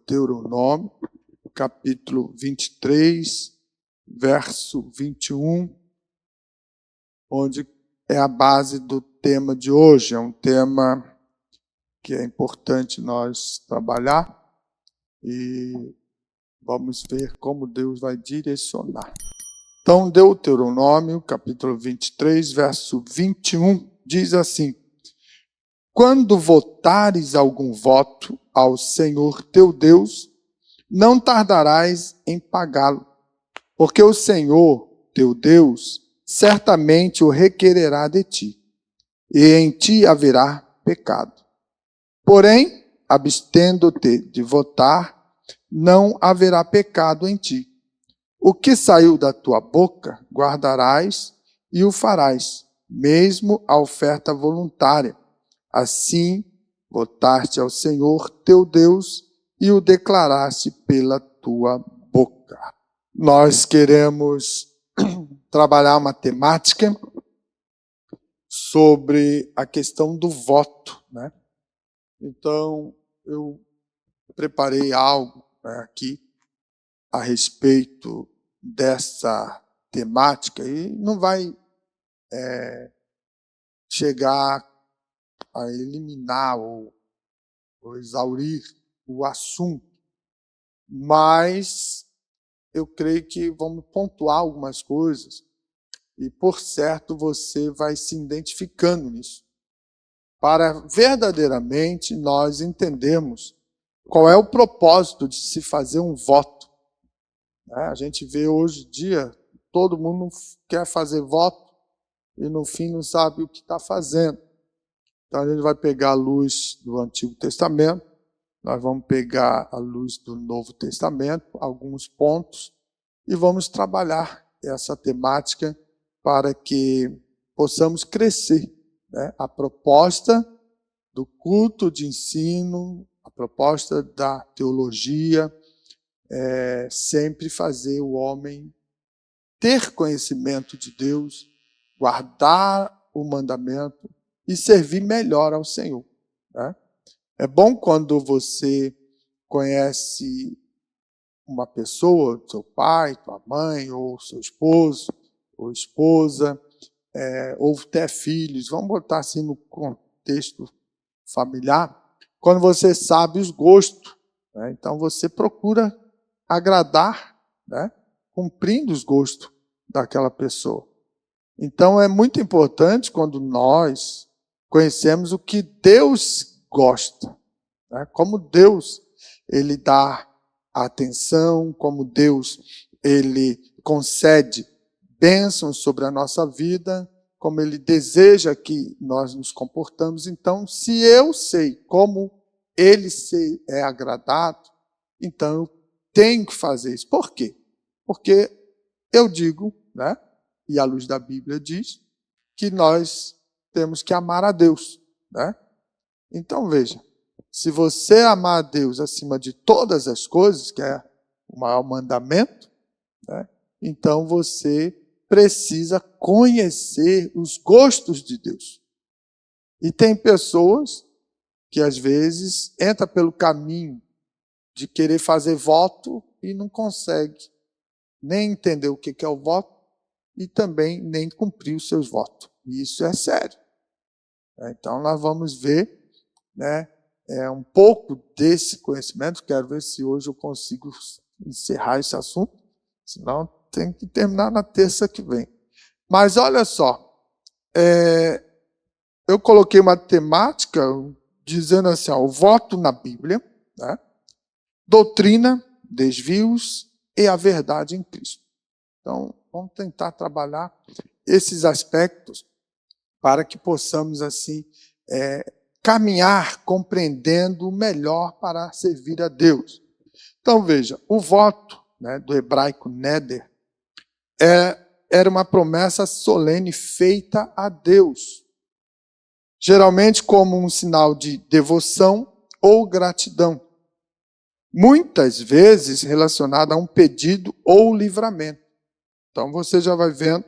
Deuteronômio, capítulo 23, verso 21, onde é a base do tema de hoje. É um tema que é importante nós trabalhar e vamos ver como Deus vai direcionar. Então, Deuteronômio, capítulo 23, verso 21, diz assim: quando votares algum voto ao Senhor teu Deus, não tardarás em pagá-lo, porque o Senhor teu Deus certamente o requererá de ti, e em ti haverá pecado. Porém, abstendo-te de votar, não haverá pecado em ti. O que saiu da tua boca, guardarás e o farás, mesmo a oferta voluntária. Assim, votaste ao Senhor teu Deus e o declaraste pela tua boca. Nós queremos trabalhar uma temática sobre a questão do voto, né? Então, eu preparei algo aqui a respeito dessa temática e não vai chegar a eliminar ou exaurir o assunto, mas eu creio que vamos pontuar algumas coisas e, por certo, você vai se identificando nisso, para verdadeiramente nós entendermos qual é o propósito de se fazer um voto. A gente vê hoje em dia, todo mundo quer fazer voto e no fim não sabe o que está fazendo. Então a gente vai pegar a luz do Antigo Testamento, nós vamos pegar a luz do Novo Testamento, alguns pontos, e vamos trabalhar essa temática para que possamos crescer, né? A proposta do culto de ensino, a proposta da teologia, é sempre fazer o homem ter conhecimento de Deus, guardar o mandamento e servir melhor ao Senhor, né? É bom quando você conhece uma pessoa, seu pai, tua mãe, ou seu esposo, ou esposa, ou até filhos, vamos botar assim no contexto familiar, quando você sabe os gostos, né? Então você procura agradar, né? Cumprindo os gostos daquela pessoa. Então é muito importante quando nós conhecemos o que Deus gosta, né? Como Deus ele dá atenção, como Deus ele concede bênçãos sobre a nossa vida, como ele deseja que nós nos comportamos. Então, se eu sei como ele é agradado, então eu tenho que fazer isso. Por quê? Porque eu digo, né, e a luz da Bíblia diz, que nós temos que amar a Deus, né? Então, veja, se você amar a Deus acima de todas as coisas, que é o maior mandamento, né, então você precisa conhecer os gostos de Deus. E tem pessoas que, às vezes, entram pelo caminho de querer fazer voto e não consegue nem entender o que é o voto e também nem cumprir os seus votos. E isso é sério. Então, nós vamos ver, né, um pouco desse conhecimento. Quero ver se hoje eu consigo encerrar esse assunto, senão tem que terminar na terça que vem. Mas olha só, eu coloquei uma temática dizendo assim, o voto na Bíblia, né, doutrina, desvios e a verdade em Cristo. Então, vamos tentar trabalhar esses aspectos para que possamos, assim, caminhar compreendendo o melhor para servir a Deus. Então, veja, o voto, né, do hebraico neder, era uma promessa solene feita a Deus, geralmente como um sinal de devoção ou gratidão, muitas vezes relacionada a um pedido ou livramento. Então você já vai vendo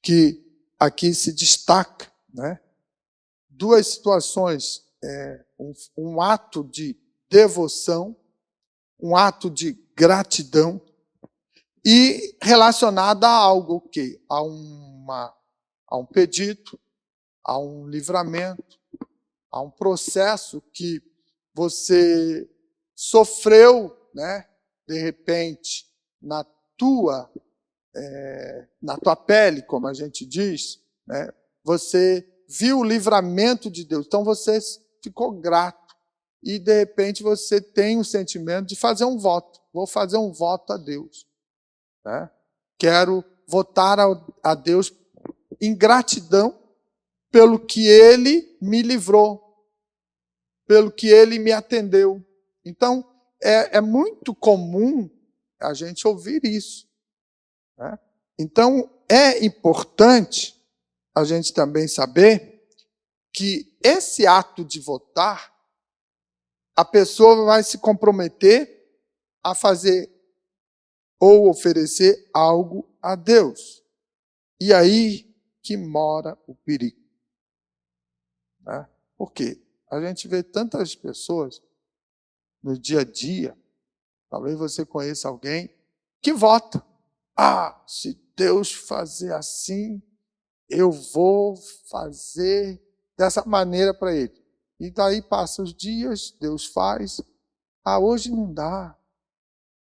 que aqui se destaca, né, duas situações, um ato de devoção um ato de gratidão e relacionada a algo que a um pedido, a um livramento, a um processo que você sofreu, né, de repente, na tua pele, como a gente diz, né, você viu o livramento de Deus, então você ficou grato e, de repente, você tem o sentimento de fazer um voto. Vou fazer um voto a Deus. Né? Quero votar a Deus em gratidão pelo que Ele me livrou, pelo que Ele me atendeu. Então, é muito comum a gente ouvir isso. Né? Então, é importante a gente também saber que esse ato de votar, a pessoa vai se comprometer a fazer ou oferecer algo a Deus. E aí que mora o perigo. Né? Por quê? A gente vê tantas pessoas no dia a dia, talvez você conheça alguém, que vota. Se Deus fazer assim, eu vou fazer dessa maneira para ele. E daí passam os dias, Deus faz. Hoje não dá.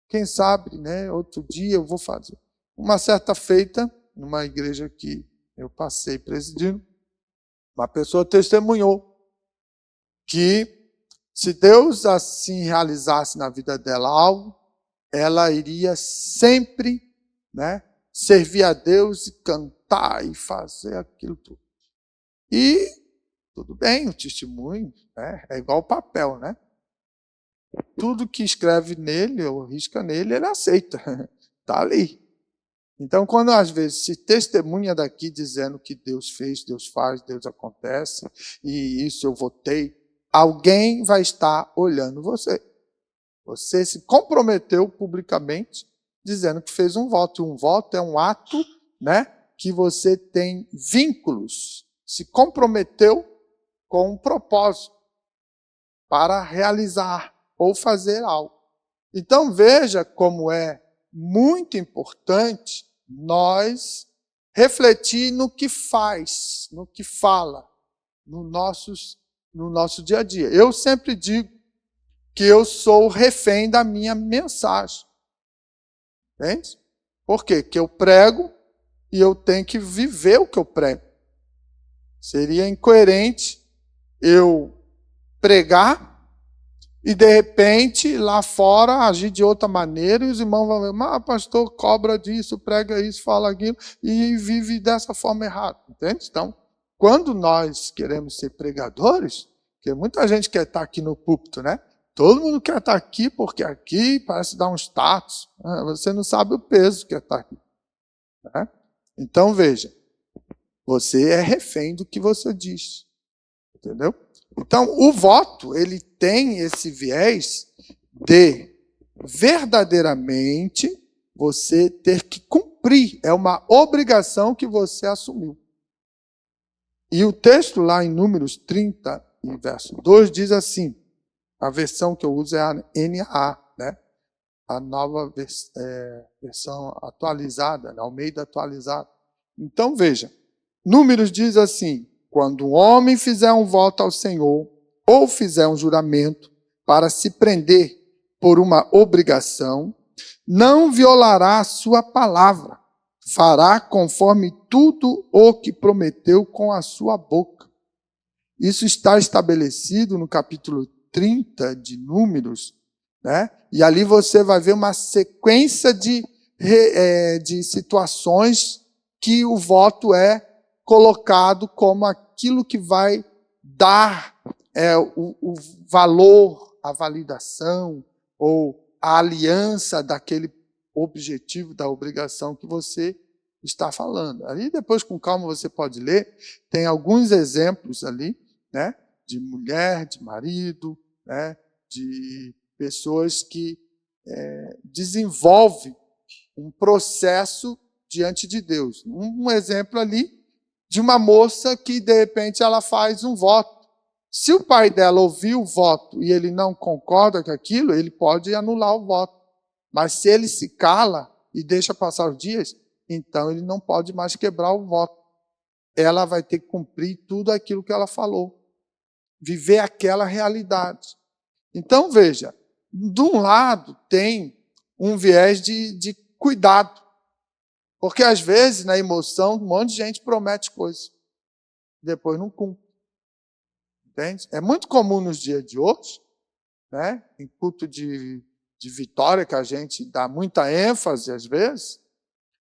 Quem sabe, né? Outro dia eu vou fazer. Uma certa feita, numa igreja que eu passei presidindo, uma pessoa testemunhou que se Deus assim realizasse na vida dela algo, ela iria sempre, né, servir a Deus e cantar e fazer aquilo tudo. E tudo bem, o testemunho, né, é igual o papel, né? Tudo que escreve nele ou risca nele, ele aceita. Está ali. Então, quando às vezes se testemunha daqui dizendo que Deus fez, Deus faz, Deus acontece, e isso eu votei, alguém vai estar olhando você. Você se comprometeu publicamente dizendo que fez um voto. E um voto é um ato, né, que você tem vínculos, se comprometeu com um propósito para realizar ou fazer algo. Então veja como é muito importante nós refletir no que faz, no que fala, no nosso dia a dia. Eu sempre digo que eu sou refém da minha mensagem. Entende? Por quê? Que eu prego e eu tenho que viver o que eu prego. Seria incoerente eu pregar e, de repente, lá fora, agir de outra maneira, e os irmãos vão ver, mas pastor cobra disso, prega isso, fala aquilo, e vive dessa forma errada. Entende? Então, quando nós queremos ser pregadores, porque muita gente quer estar aqui no púlpito, né? Todo mundo quer estar aqui, porque aqui parece dar um status. Você não sabe o peso que é estar aqui. Né? Então, veja, você é refém do que você diz. Entendeu? Então, o voto, ele tem esse viés de verdadeiramente você ter que cumprir. É uma obrigação que você assumiu. E o texto lá em Números 30, verso 2, diz assim, a versão que eu uso é a NA, né? A nova versão atualizada, né? Almeida atualizada. Então, veja, Números diz assim, quando um homem fizer um voto ao Senhor, ou fizer um juramento para se prender por uma obrigação, não violará a sua palavra, fará conforme tudo o que prometeu com a sua boca. Isso está estabelecido no capítulo 30 de Números, né? E ali você vai ver uma sequência de situações que o voto é colocado como aquilo que vai dar o valor, a validação ou a aliança daquele objetivo, da obrigação que você está falando. Ali depois, com calma, você pode ler, tem alguns exemplos ali, né, de mulher, de marido, né, de pessoas que desenvolvem um processo diante de Deus. Um exemplo ali de uma moça que, de repente, ela faz um voto. Se o pai dela ouviu o voto e ele não concorda com aquilo, ele pode anular o voto. Mas se ele se cala e deixa passar os dias, então ele não pode mais quebrar o voto. Ela vai ter que cumprir tudo aquilo que ela falou. Viver aquela realidade. Então, veja, de um lado tem um viés de cuidado. Porque, às vezes, na emoção, um monte de gente promete coisas. Depois não cumpre. Entende? É muito comum nos dias de hoje, né? Em culto de vitória, que a gente dá muita ênfase, às vezes,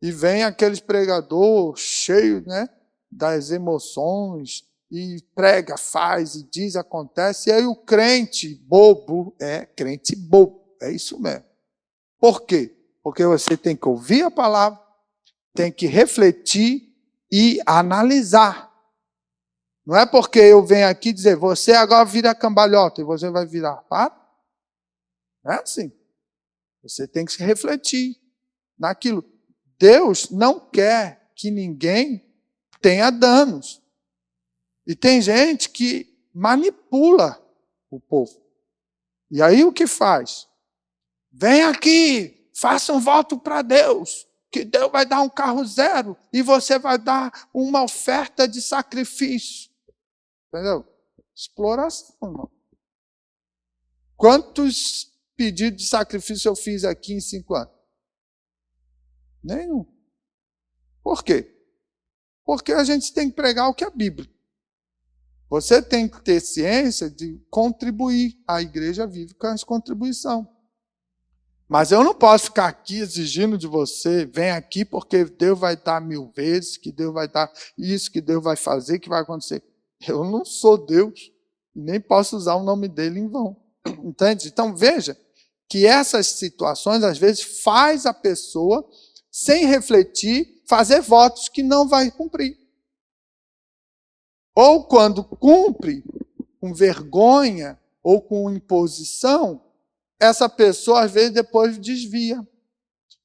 e vem aqueles pregadores cheios, né, das emoções, e prega, faz, e diz, acontece, e aí o crente bobo é isso mesmo. Por quê? Porque você tem que ouvir a palavra, tem que refletir e analisar. Não é porque eu venho aqui dizer, você agora vira cambalhota e você vai virar. Para. Não é assim. Você tem que se refletir naquilo. Deus não quer que ninguém tenha danos. E tem gente que manipula o povo. E aí o que faz? Vem aqui, faça um voto para Deus, que Deus vai dar um carro zero e você vai dar uma oferta de sacrifício. Entendeu? Exploração, irmão. Quantos pedidos de sacrifício eu fiz aqui em 5 anos? Nenhum. Por quê? Porque a gente tem que pregar o que é Bíblia. Você tem que ter ciência de contribuir. A igreja vive com essa contribuição. Mas eu não posso ficar aqui exigindo de você, vem aqui porque Deus vai dar 1000 vezes, que Deus vai dar isso, que Deus vai fazer, que vai acontecer. Eu não sou Deus, nem posso usar o nome dele em vão. Entende? Então veja que essas situações, às vezes, faz a pessoa, sem refletir, fazer votos que não vai cumprir. Ou quando cumpre, com vergonha ou com imposição, essa pessoa, às vezes, depois desvia.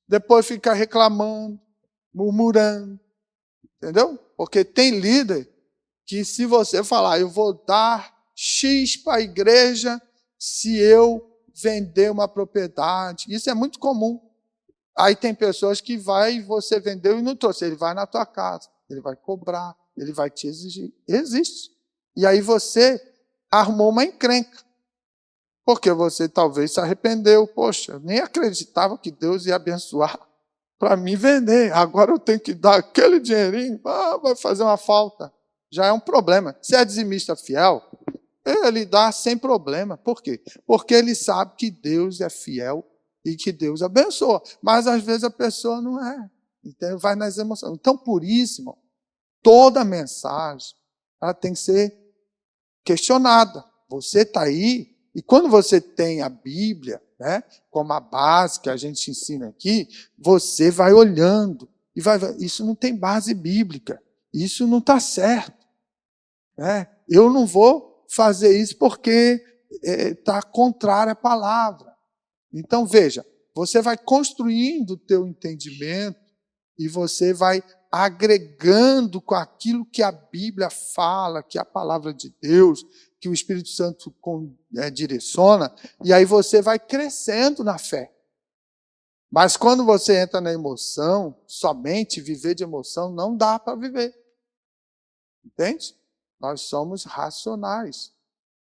Depois fica reclamando, murmurando. Entendeu? Porque tem líder que se você falar, eu vou dar X para a igreja se eu vender uma propriedade. Isso é muito comum. Aí tem pessoas que você vendeu e não trouxe. Ele vai na tua casa, ele vai cobrar, ele vai te exigir. Existe. E aí você arrumou uma encrenca. Porque você talvez se arrependeu. Poxa, eu nem acreditava que Deus ia abençoar para mim vender. Agora eu tenho que dar aquele dinheirinho, vai fazer uma falta. Já é um problema. Se é dizimista fiel, ele dá sem problema. Por quê? Porque ele sabe que Deus é fiel e que Deus abençoa. Mas às vezes a pessoa não é. Então vai nas emoções. Então por isso, irmão, toda mensagem ela tem que ser questionada. Você está aí, e quando você tem a Bíblia, né, como a base que a gente ensina aqui, você vai olhando e vai ver, isso não tem base bíblica, isso não está certo. Eu não vou fazer isso porque está contrário à palavra. Então, veja, você vai construindo o teu entendimento e você vai agregando com aquilo que a Bíblia fala, que é a palavra de Deus, que o Espírito Santo direciona, e aí você vai crescendo na fé. Mas quando você entra na emoção, somente viver de emoção não dá para viver. Entende? Nós somos racionais.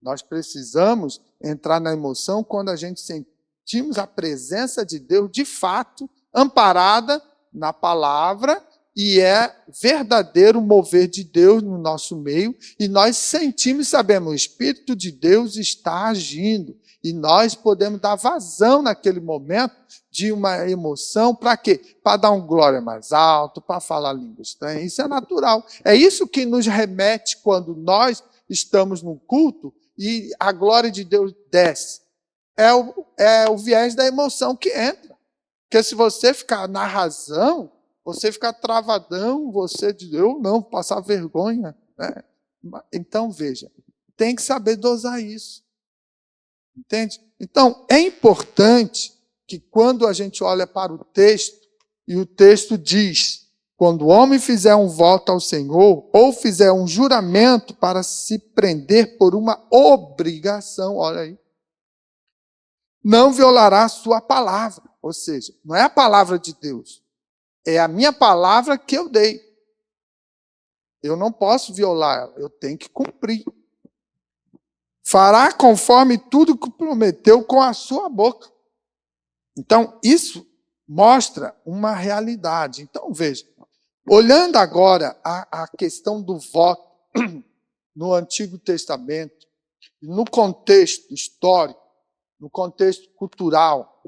Nós precisamos entrar na emoção quando a gente sentimos a presença de Deus, de fato, amparada na palavra, e é verdadeiro mover de Deus no nosso meio, e nós sentimos e sabemos, o Espírito de Deus está agindo, e nós podemos dar vazão naquele momento de uma emoção, para quê? Para dar um glória mais alto, para falar língua estranha, isso é natural. É isso que nos remete quando nós estamos num culto e a glória de Deus desce. É o viés da emoção que entra. Porque se você ficar na razão, você ficar travadão, você diz, eu não, passar vergonha. Né? Então, veja, tem que saber dosar isso. Entende? Então, é importante que quando a gente olha para o texto, e o texto diz quando o homem fizer um voto ao Senhor, ou fizer um juramento para se prender por uma obrigação, olha aí, não violará a sua palavra. Ou seja, não é a palavra de Deus, é a minha palavra que eu dei. Eu não posso violar ela, eu tenho que cumprir. Fará conforme tudo que prometeu com a sua boca. Então, isso mostra uma realidade. Então, veja, olhando agora a questão do voto no Antigo Testamento, no contexto histórico, no contexto cultural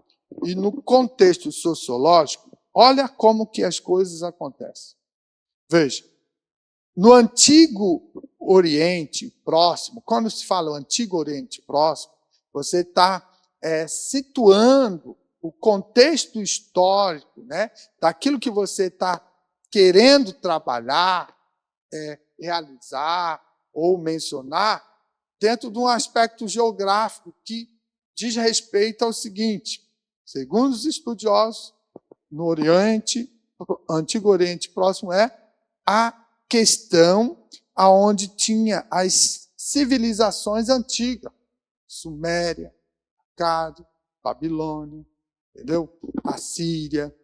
e no contexto sociológico, olha como que as coisas acontecem. Veja, no Antigo Oriente Próximo, quando se fala o Antigo Oriente Próximo, você está situando o contexto histórico, né, daquilo que você está querendo trabalhar, realizar ou mencionar, dentro de um aspecto geográfico que diz respeito ao seguinte: segundo os estudiosos, no Antigo Oriente Próximo é a questão aonde tinha as civilizações antigas, Suméria, Accad, Babilônia, entendeu? Assíria,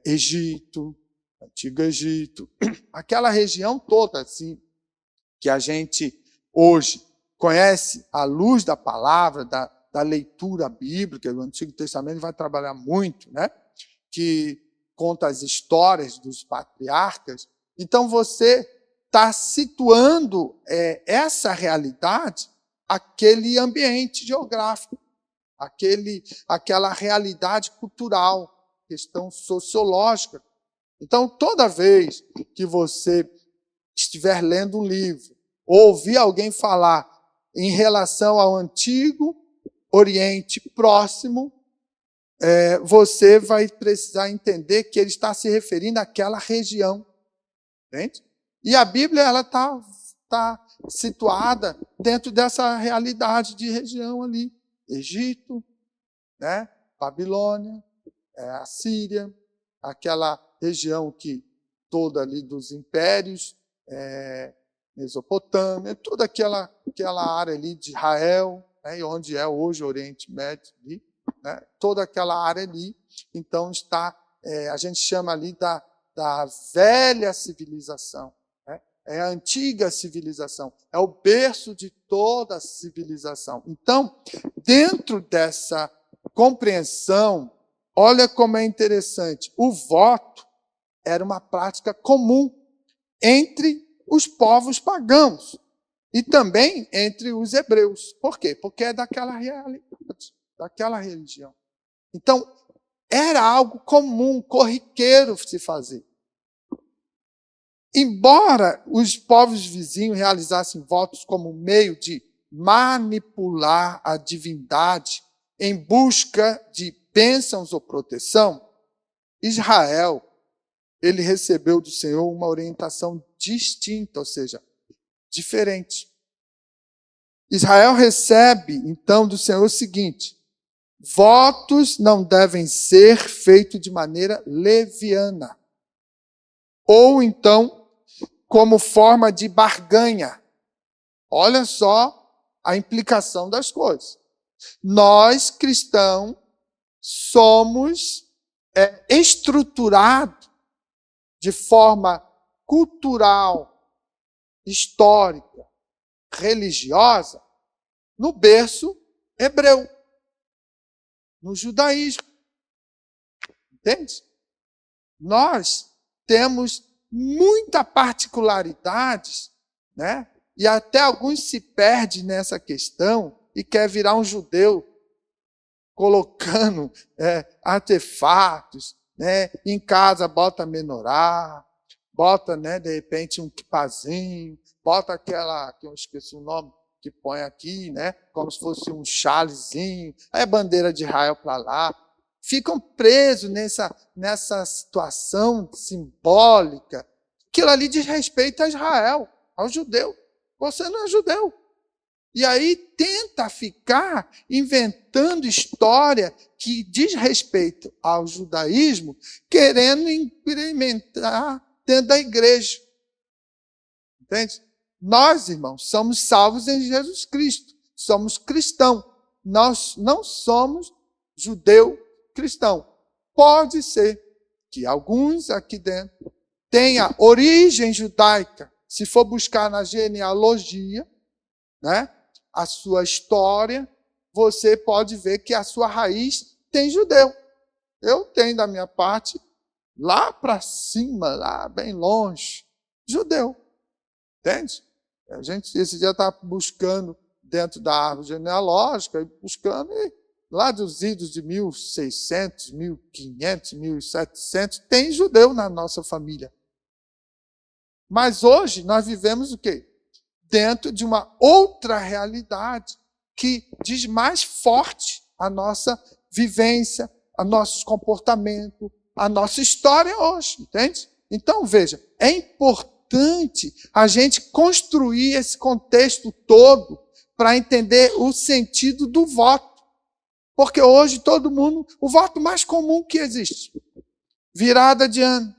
Egito, Antigo Egito, aquela região toda assim que a gente hoje conhece à luz da palavra, da leitura bíblica. O Antigo Testamento vai trabalhar muito, né? Que conta as histórias dos patriarcas. Então, você está situando essa realidade, aquele ambiente geográfico, aquela realidade cultural, questão sociológica. Então, toda vez que você estiver lendo um livro, ou ouvir alguém falar em relação ao Antigo Oriente Próximo, você vai precisar entender que ele está se referindo àquela região. Entende? E a Bíblia ela tá situada dentro dessa realidade de região ali. Egito, né? Babilônia, Assíria, aquela região que toda ali dos impérios, Mesopotâmia, toda aquela área ali de Israel, né? E onde é hoje o Oriente Médio, ali, né? Toda aquela área ali. Então a gente chama ali da velha civilização, né? É a antiga civilização, é o berço de toda a civilização. Então, dentro dessa compreensão, olha como é interessante, o voto era uma prática comum entre os povos pagãos e também entre os hebreus. Por quê? Porque é daquela realidade, daquela religião. Então, era algo comum, corriqueiro se fazer. Embora os povos vizinhos realizassem votos como meio de manipular a divindade em busca de bênçãos ou proteção, Israel, ele recebeu do Senhor uma orientação distinta, ou seja, diferente. Israel recebe, então, do Senhor o seguinte: votos não devem ser feitos de maneira leviana, ou então como forma de barganha. Olha só a implicação das coisas. Nós, cristãos, somos estruturados de forma cultural, histórica, religiosa, no berço hebreu, no judaísmo. Entende? Nós temos muita particularidades, né? E até alguns se perdem nessa questão e quer virar um judeu, colocando artefatos, né? Em casa bota menorá, bota, né, de repente um quipazinho, bota aquela, que eu esqueci o nome, que põe aqui, né, como se fosse um chalezinho, aí a bandeira de Israel para lá. Ficam presos nessa situação simbólica. Aquilo ali diz respeito a Israel, ao judeu. Você não é judeu. E aí tenta ficar inventando história que diz respeito ao judaísmo, querendo implementar dentro da igreja. Entende? Nós, irmãos, somos salvos em Jesus Cristo. Somos cristãos. Nós não somos judeu cristão. Pode ser que alguns aqui dentro tenham origem judaica. Se for buscar na genealogia, né, a sua história, você pode ver que a sua raiz tem judeu. Eu tenho da minha parte, lá para cima, lá bem longe, judeu. Entende? A gente esse dia está buscando dentro da árvore genealógica, e buscando, e lá dos idos de 1600, 1500, 1700, tem judeu na nossa família. Mas hoje nós vivemos o quê? Dentro de uma outra realidade que diz mais forte a nossa vivência, a nosso comportamento, a nossa história hoje, entende? Então, veja, é importante a gente construir esse contexto todo para entender o sentido do voto. Porque hoje todo mundo, o voto mais comum que existe, virada de ano.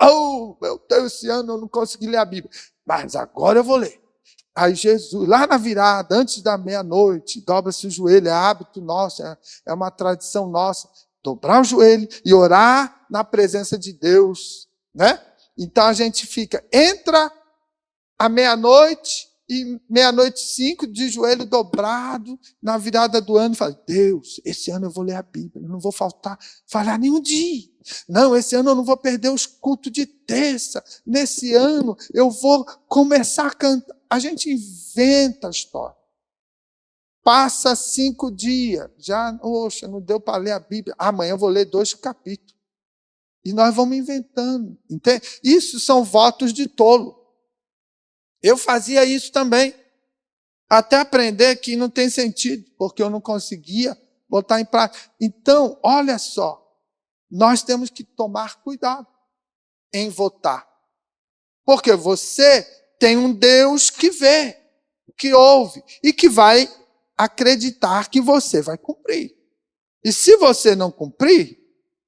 Oh, meu Deus, esse ano eu não consegui ler a Bíblia, mas agora eu vou ler. Aí Jesus, lá na virada, antes da meia-noite, dobra-se o joelho, é hábito nosso, é uma tradição nossa, dobrar o joelho e orar na presença de Deus, né? Então a gente fica, entra a meia-noite e meia-noite 5, de joelho dobrado, na virada do ano, fala, Deus, esse ano eu vou ler a Bíblia, eu não vou falhar nenhum dia. Não, esse ano eu não vou perder os cultos de terça. Nesse ano eu vou começar a cantar. A gente inventa a história. Passa 5 dias, já, oxa, não deu para ler a Bíblia. Amanhã eu vou ler 2 capítulos. E nós vamos inventando. Entende? Isso são votos de tolo. Eu fazia isso também. Até aprender que não tem sentido, porque eu não conseguia botar em prática. Então, olha só, nós temos que tomar cuidado em votar. Porque você tem um Deus que vê, que ouve e que vai acreditar que você vai cumprir. E se você não cumprir,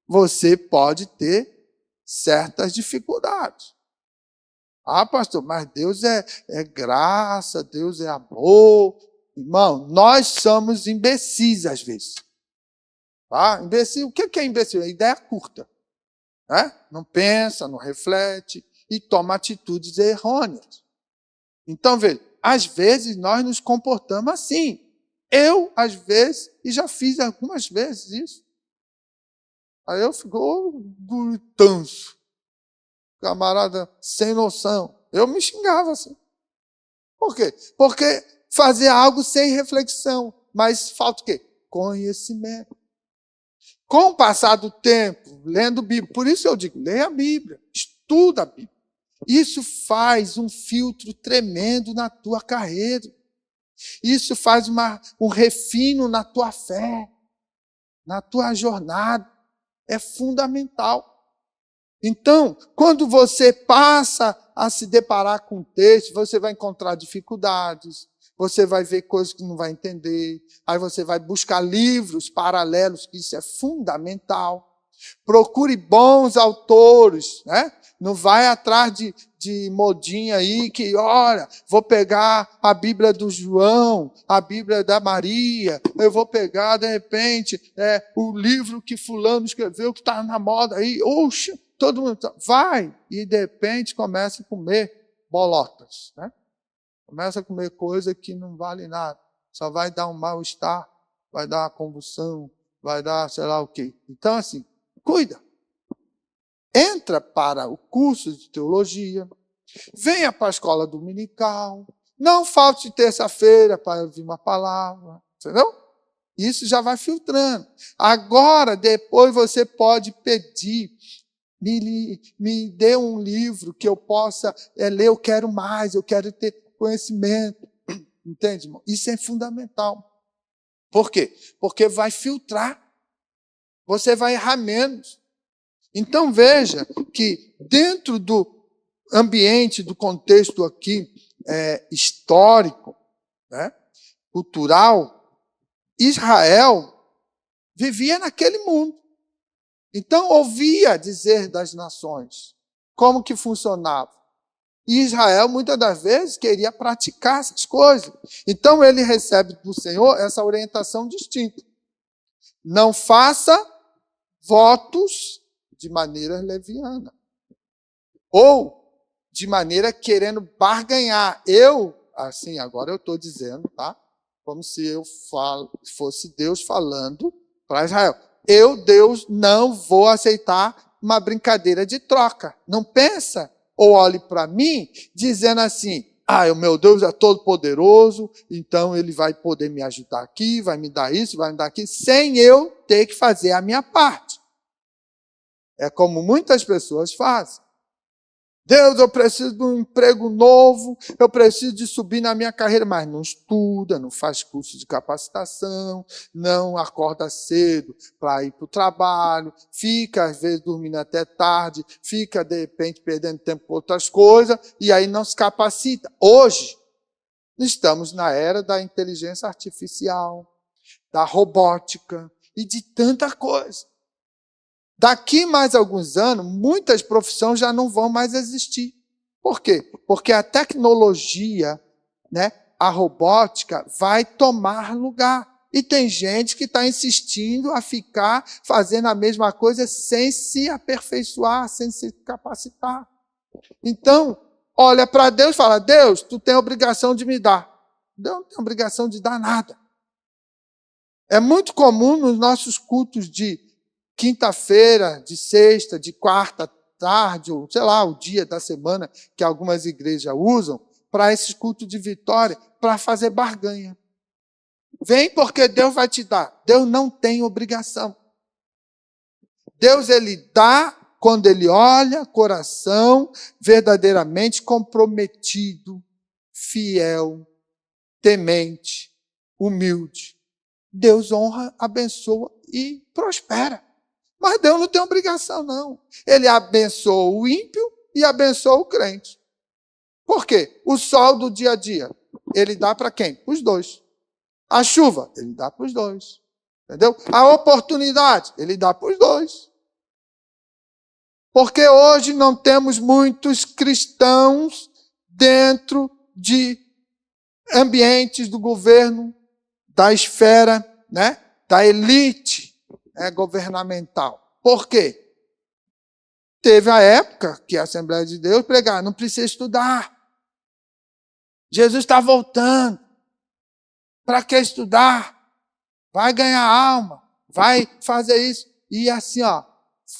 você pode ter certas dificuldades. Ah, pastor, mas Deus é graça, Deus é amor. Irmão, nós somos imbecis às vezes. Tá? Imbecil, o que é imbecil? É ideia curta. Né? Não pensa, não reflete e toma atitudes errôneas. Então, veja, às vezes nós nos comportamos assim. Eu, às vezes, e já fiz algumas vezes isso. Aí eu fico tanso. Camarada sem noção. Eu me xingava assim. Por quê? Porque fazer algo sem reflexão. Mas falta o quê? Conhecimento. Com o passar do tempo, lendo Bíblia, por isso eu digo, leia a Bíblia, estuda a Bíblia. Isso faz um filtro tremendo na tua carreira. Isso faz um refino na tua fé, na tua jornada. É fundamental. Então, quando você passa a se deparar com o texto, você vai encontrar dificuldades, você vai ver coisas que não vai entender, aí você vai buscar livros paralelos, que isso é fundamental. Procure bons autores, né? Não vai atrás de modinha aí que, olha, vou pegar a Bíblia do João, a Bíblia da Maria, eu vou pegar, de repente, o livro que fulano escreveu, que está na moda aí, oxa, todo mundo vai, e de repente começa a comer bolotas, né? Começa a comer coisa que não vale nada. Só vai dar um mal-estar, vai dar uma convulsão, vai dar sei lá o quê. Então, assim, cuida. Entra para o curso de teologia, venha para a escola dominical, não falte terça-feira para ouvir uma palavra, entendeu? Isso já vai filtrando. Agora, depois você pode pedir, me dê um livro que eu possa ler, eu quero mais, eu quero ter conhecimento. Entende, irmão? Isso é fundamental. Por quê? Porque vai filtrar. Você vai errar menos. Então veja que dentro do ambiente, do contexto aqui histórico, né, cultural, Israel vivia naquele mundo. Então, ouvia dizer das nações como que funcionava. E Israel, muitas das vezes, queria praticar essas coisas. Então, ele recebe do Senhor essa orientação distinta. Não faça votos de maneira leviana. Ou de maneira querendo barganhar. Assim, agora eu estou dizendo, tá? Como se fosse Deus falando para Israel. Eu, Deus, não vou aceitar uma brincadeira de troca. Não pensa ou olhe para mim dizendo assim, o meu Deus é todo poderoso, então ele vai poder me ajudar aqui, vai me dar isso, vai me dar aquilo, sem eu ter que fazer a minha parte. É como muitas pessoas fazem. Deus, eu preciso de um emprego novo, eu preciso de subir na minha carreira, mas não estuda, não faz curso de capacitação, não acorda cedo para ir para o trabalho, fica às vezes dormindo até tarde, fica de repente perdendo tempo com outras coisas, e aí não se capacita. Hoje, estamos na era da inteligência artificial, da robótica e de tanta coisa. Daqui mais alguns anos, muitas profissões já não vão mais existir. Por quê? Porque a tecnologia, né, a robótica, vai tomar lugar. E tem gente que está insistindo a ficar fazendo a mesma coisa sem se aperfeiçoar, sem se capacitar. Então, olha para Deus e fala, Deus, tu tem a obrigação de me dar. Deus não tem a obrigação de dar nada. É muito comum nos nossos cultos de quinta-feira, de sexta, de quarta, tarde, ou sei lá, o dia da semana que algumas igrejas usam, para esse culto de vitória, para fazer barganha. Vem porque Deus vai te dar. Deus não tem obrigação. Deus, ele dá quando ele olha coração verdadeiramente comprometido, fiel, temente, humilde. Deus honra, abençoa e prospera. Mas Deus não tem obrigação, não. Ele abençoa o ímpio e abençoa o crente. Por quê? O sol do dia a dia, ele dá para quem? Os dois. A chuva, ele dá para os dois. Entendeu? A oportunidade, ele dá para os dois. Porque hoje não temos muitos cristãos dentro de ambientes do governo, da esfera, né, da elite governamental. Por quê? Teve a época que a Assembleia de Deus pregava, não precisa estudar. Jesus está voltando. Para que estudar? Vai ganhar alma, vai fazer isso. E assim,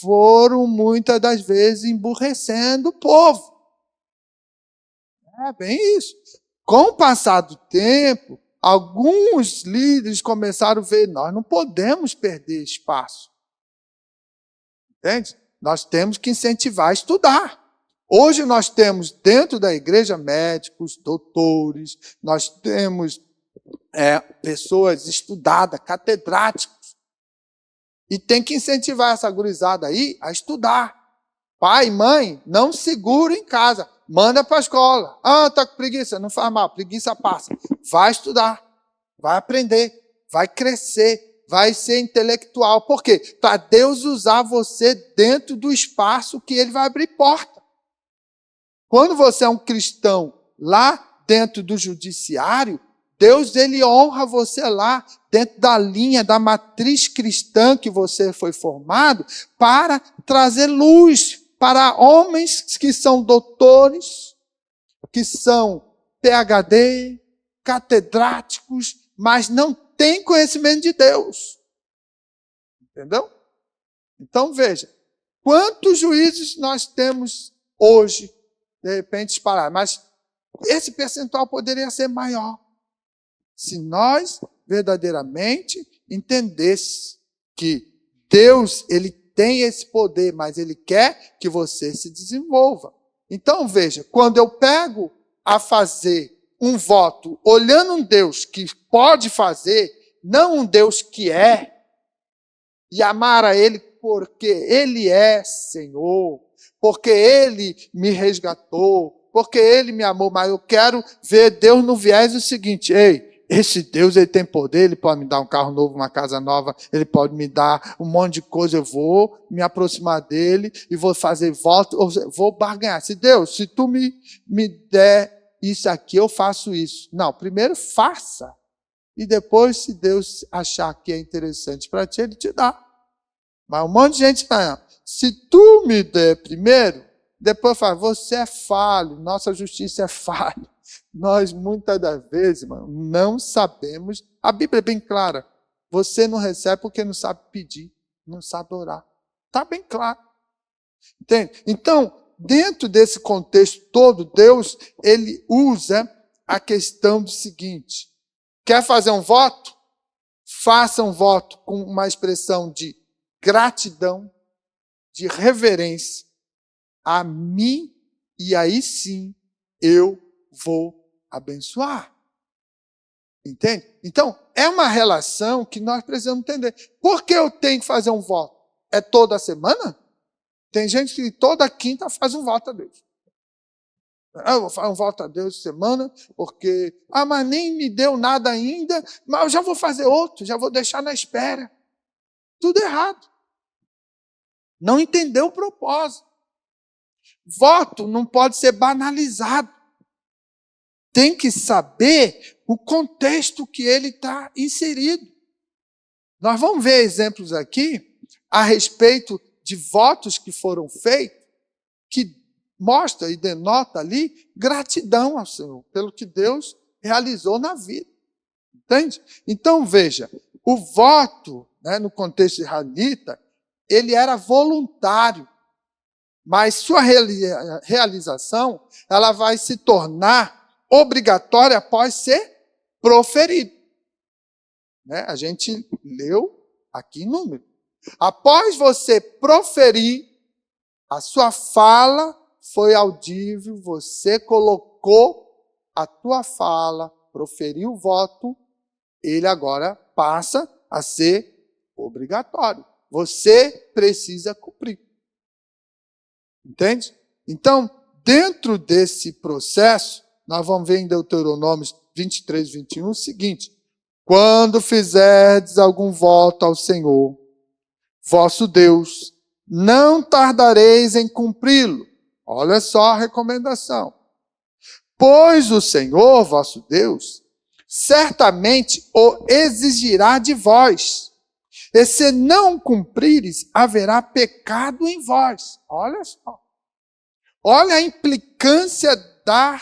foram muitas das vezes emburrecendo o povo. É bem isso. Com o passar do tempo, alguns líderes começaram a ver, nós não podemos perder espaço. Entende? Nós temos que incentivar a estudar. Hoje nós temos dentro da igreja médicos, doutores, nós temos pessoas estudadas, catedráticos. E tem que incentivar essa gurizada aí a estudar. Pai, mãe, não segura em casa. Manda para a escola. Está com preguiça? Não faz mal, preguiça passa. Vai estudar, vai aprender, vai crescer, vai ser intelectual. Por quê? Para Deus usar você dentro do espaço que Ele vai abrir porta. Quando você é um cristão lá dentro do judiciário, Deus, ele honra você lá, dentro da linha, da matriz cristã que você foi formado, para trazer luz para homens que são doutores, que são PhD, catedráticos, mas não têm conhecimento de Deus. Entendeu? Então, veja, quantos juízes nós temos hoje, de repente, espalhados, mas esse percentual poderia ser maior. Se nós verdadeiramente entendêssemos que Deus, ele tem esse poder, mas ele quer que você se desenvolva. Então, veja, quando eu pego a fazer um voto olhando um Deus que pode fazer, não um Deus que é, e amar a ele porque ele é Senhor, porque ele me resgatou, porque ele me amou, mas eu quero ver Deus no viés do seguinte: ei, esse Deus, ele tem poder, ele pode me dar um carro novo, uma casa nova, ele pode me dar um monte de coisa, eu vou me aproximar dele e vou fazer voto, vou barganhar. Se tu me der isso aqui, eu faço isso. Não, primeiro faça. E depois, se Deus achar que é interessante para ti, ele te dá. Mas um monte de gente fala, se tu me der primeiro, depois fala, você é falho, nossa justiça é falha. Nós, muitas das vezes, irmão, não sabemos. A Bíblia é bem clara. Você não recebe porque não sabe pedir, não sabe orar. Está bem claro. Entende? Então, dentro desse contexto todo, Deus, ele usa a questão do seguinte: quer fazer um voto? Faça um voto com uma expressão de gratidão, de reverência a mim, e aí sim eu vou abençoar. Entende? Então, é uma relação que nós precisamos entender. Por que eu tenho que fazer um voto? É toda semana? Tem gente que toda quinta faz um voto a Deus. Eu vou fazer um voto a Deus semana, porque, mas nem me deu nada ainda, mas eu já vou fazer outro, já vou deixar na espera. Tudo errado. Não entendeu o propósito. Voto não pode ser banalizado. Tem que saber o contexto que ele está inserido. Nós vamos ver exemplos aqui a respeito de votos que foram feitos, que mostra e denota ali gratidão ao Senhor, pelo que Deus realizou na vida. Entende? Então, veja, o voto, no contexto israelita, ele era voluntário, mas sua realização, ela vai se tornar obrigatória após ser proferido. A gente leu aqui em número. Após você proferir, a sua fala foi audível, você colocou a tua fala, proferiu o voto, ele agora passa a ser obrigatório. Você precisa cumprir. Entende? Então, dentro desse processo, nós vamos ver em Deuteronômio 23, 21 o seguinte: quando fizerdes algum voto ao Senhor, vosso Deus, não tardareis em cumpri-lo. Olha só a recomendação. Pois o Senhor, vosso Deus, certamente o exigirá de vós. E se não cumprires, haverá pecado em vós. Olha só. Olha a implicância da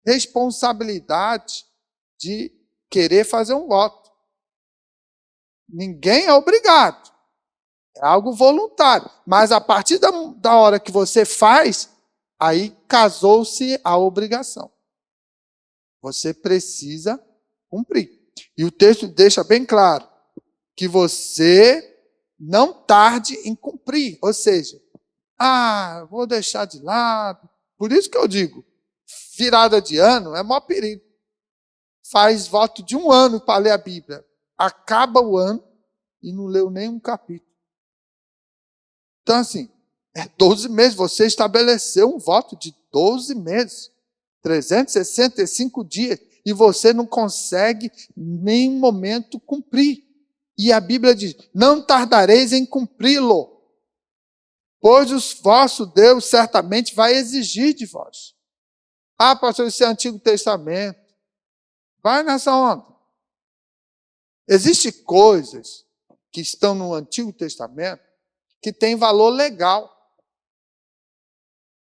responsabilidade de querer fazer um voto. Ninguém é obrigado. É algo voluntário. Mas a partir da hora que você faz, aí casou-se a obrigação. Você precisa cumprir. E o texto deixa bem claro que você não tarde em cumprir. Ou seja, vou deixar de lado. Por isso que eu digo, virada de ano é maior perigo. Faz voto de 1 ano para ler a Bíblia. Acaba o ano e não leu nenhum capítulo. Então, assim, 12 meses. Você estabeleceu um voto de 12 meses. 365 dias. E você não consegue, em nenhum momento, cumprir. E a Bíblia diz, não tardareis em cumpri-lo. Pois o vosso Deus certamente vai exigir de vós. Pastor, isso é Antigo Testamento. Vai nessa onda. Existem coisas que estão no Antigo Testamento que têm valor legal.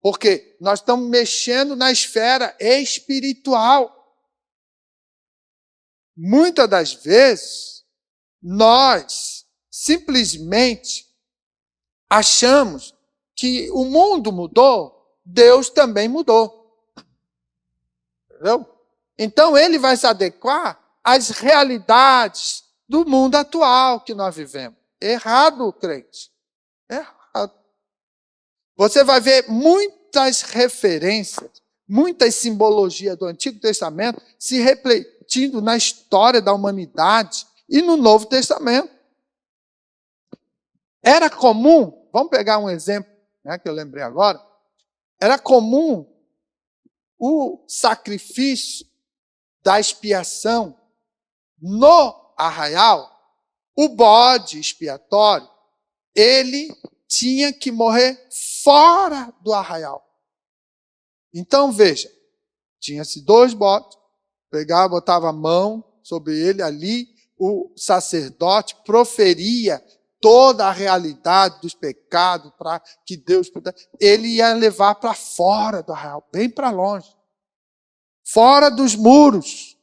Porque nós estamos mexendo na esfera espiritual. Muitas das vezes, nós simplesmente achamos que o mundo mudou, Deus também mudou. Entendeu? Então, ele vai se adequar às realidades do mundo atual que nós vivemos. Errado, crente. Errado. Você vai ver muitas referências, muitas simbologias do Antigo Testamento se refletindo na história da humanidade e no Novo Testamento. Era comum, vamos pegar um exemplo, que eu lembrei agora, era comum o sacrifício da expiação no arraial, o bode expiatório, ele tinha que morrer fora do arraial. Então, veja, tinha-se 2 bodes, pegava, botava a mão sobre ele ali, o sacerdote proferia toda a realidade dos pecados para que Deus pudesse. Ele ia levar para fora do arraial, bem para longe, fora dos muros.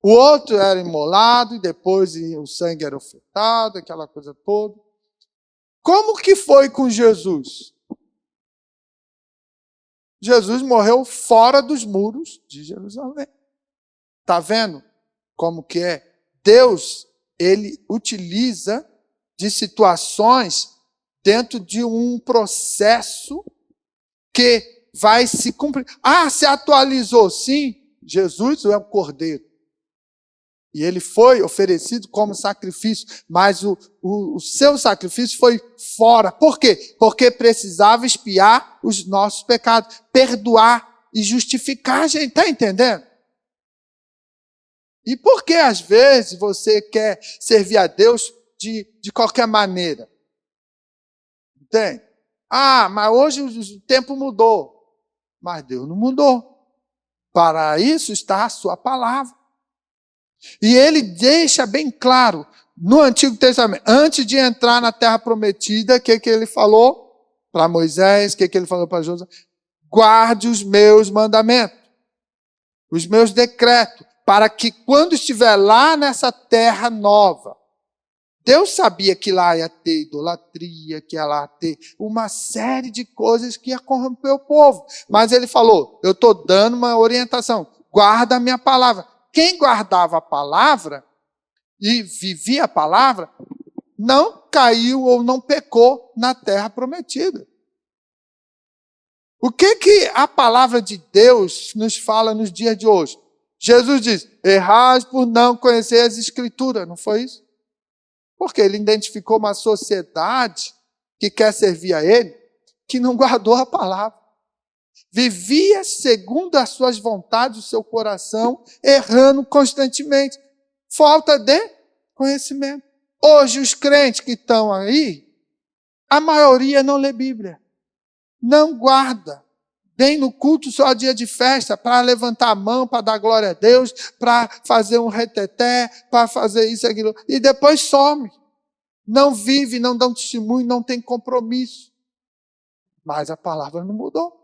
O outro era imolado e depois o sangue era ofertado, aquela coisa toda. Como que foi com Jesus? Jesus morreu fora dos muros de Jerusalém. Está vendo como que é? Deus, ele utiliza de situações dentro de um processo que vai se cumprir. Ah, se atualizou, sim. Jesus é o Cordeiro. E ele foi oferecido como sacrifício, mas o seu sacrifício foi fora. Por quê? Porque precisava expiar os nossos pecados, perdoar e justificar a gente. Está entendendo? E por que, às vezes, você quer servir a Deus de qualquer maneira? Entende? Ah, mas hoje o tempo mudou. Mas Deus não mudou. Para isso está a sua palavra. E ele deixa bem claro, no Antigo Testamento, antes de entrar na Terra Prometida, o que ele falou para Moisés, o que ele falou para Josué? Guarde os meus mandamentos, os meus decretos, para que quando estiver lá nessa terra nova, Deus sabia que lá ia ter idolatria, que ia lá ter uma série de coisas que ia corromper o povo. Mas ele falou, eu estou dando uma orientação, guarda a minha palavra. Quem guardava a palavra e vivia a palavra, não caiu ou não pecou na terra prometida. O que a palavra de Deus nos fala nos dias de hoje? Jesus diz, errais por não conhecer as Escrituras, não foi isso? Porque ele identificou uma sociedade que quer servir a ele, que não guardou a palavra. Vivia segundo as suas vontades, o seu coração, errando constantemente. Falta de conhecimento. Hoje, os crentes que estão aí, a maioria não lê Bíblia. Não guarda. Vem no culto só dia de festa, para levantar a mão, para dar glória a Deus, para fazer um reteté, para fazer isso e aquilo. E depois some. Não vive, não dá um testemunho, não tem compromisso. Mas a palavra não mudou.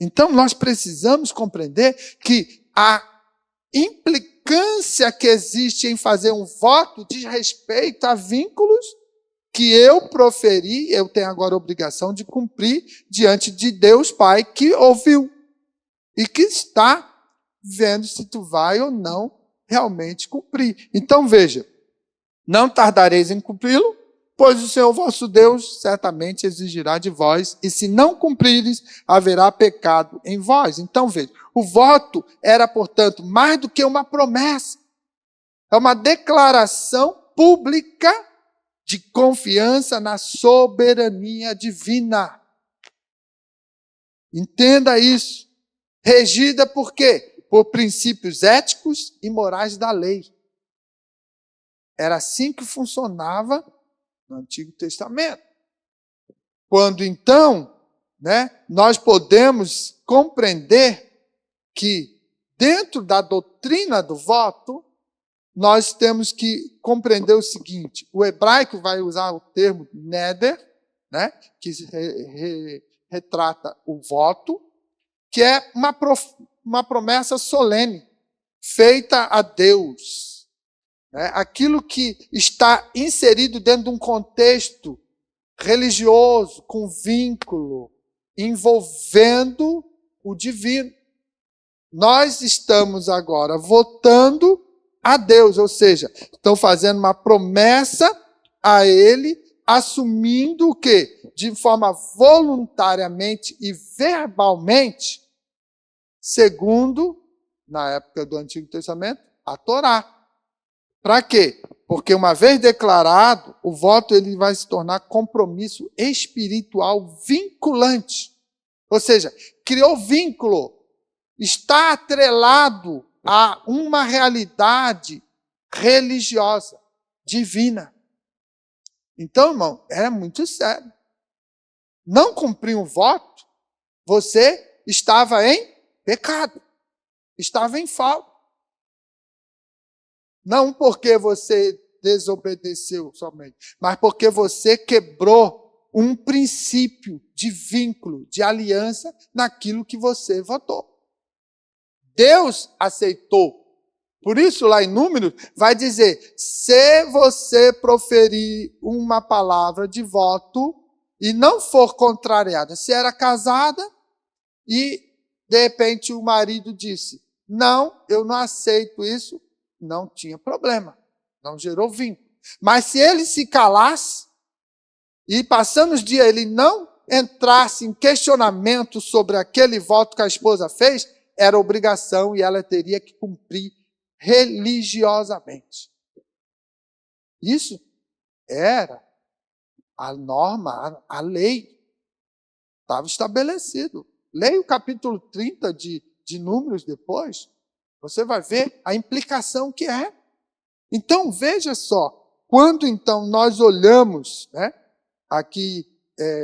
Então, nós precisamos compreender que a implicância que existe em fazer um voto diz respeito a vínculos que eu proferi, eu tenho agora a obrigação de cumprir diante de Deus Pai, que ouviu e que está vendo se tu vai ou não realmente cumprir. Então, veja, não tardareis em cumpri-lo, pois o Senhor vosso Deus certamente exigirá de vós, e se não cumprires, haverá pecado em vós. Então, veja, o voto era, portanto, mais do que uma promessa. É uma declaração pública de confiança na soberania divina. Entenda isso. Regida por quê? Por princípios éticos e morais da lei. Era assim que funcionava no Antigo Testamento. Quando então, nós podemos compreender que dentro da doutrina do voto, nós temos que compreender o seguinte, o hebraico vai usar o termo neder, que retrata o voto, que é uma promessa solene, feita a Deus. Aquilo que está inserido dentro de um contexto religioso, com vínculo, envolvendo o divino. Nós estamos agora votando a Deus, ou seja, estão fazendo uma promessa a Ele, assumindo o quê? De forma voluntariamente e verbalmente, segundo, na época do Antigo Testamento, a Torá. Para quê? Porque uma vez declarado, o voto ele vai se tornar compromisso espiritual vinculante. Ou seja, criou vínculo, está atrelado a uma realidade religiosa, divina. Então, irmão, era muito sério. Não cumprir um voto, você estava em pecado, estava em falta. Não porque você desobedeceu somente, mas porque você quebrou um princípio de vínculo, de aliança naquilo que você votou. Deus aceitou. Por isso, lá em Números, vai dizer, se você proferir uma palavra de voto e não for contrariada, se era casada e, de repente, o marido disse, não, eu não aceito isso, não tinha problema, não gerou vínculo. Mas se ele se calasse e, passando os dias, ele não entrasse em questionamento sobre aquele voto que a esposa fez, era obrigação e ela teria que cumprir religiosamente. Isso era a norma, a lei. Estava estabelecido. Leia o capítulo 30 de Números depois, você vai ver a implicação que é. Então, veja só, quando então nós olhamos, né, aqui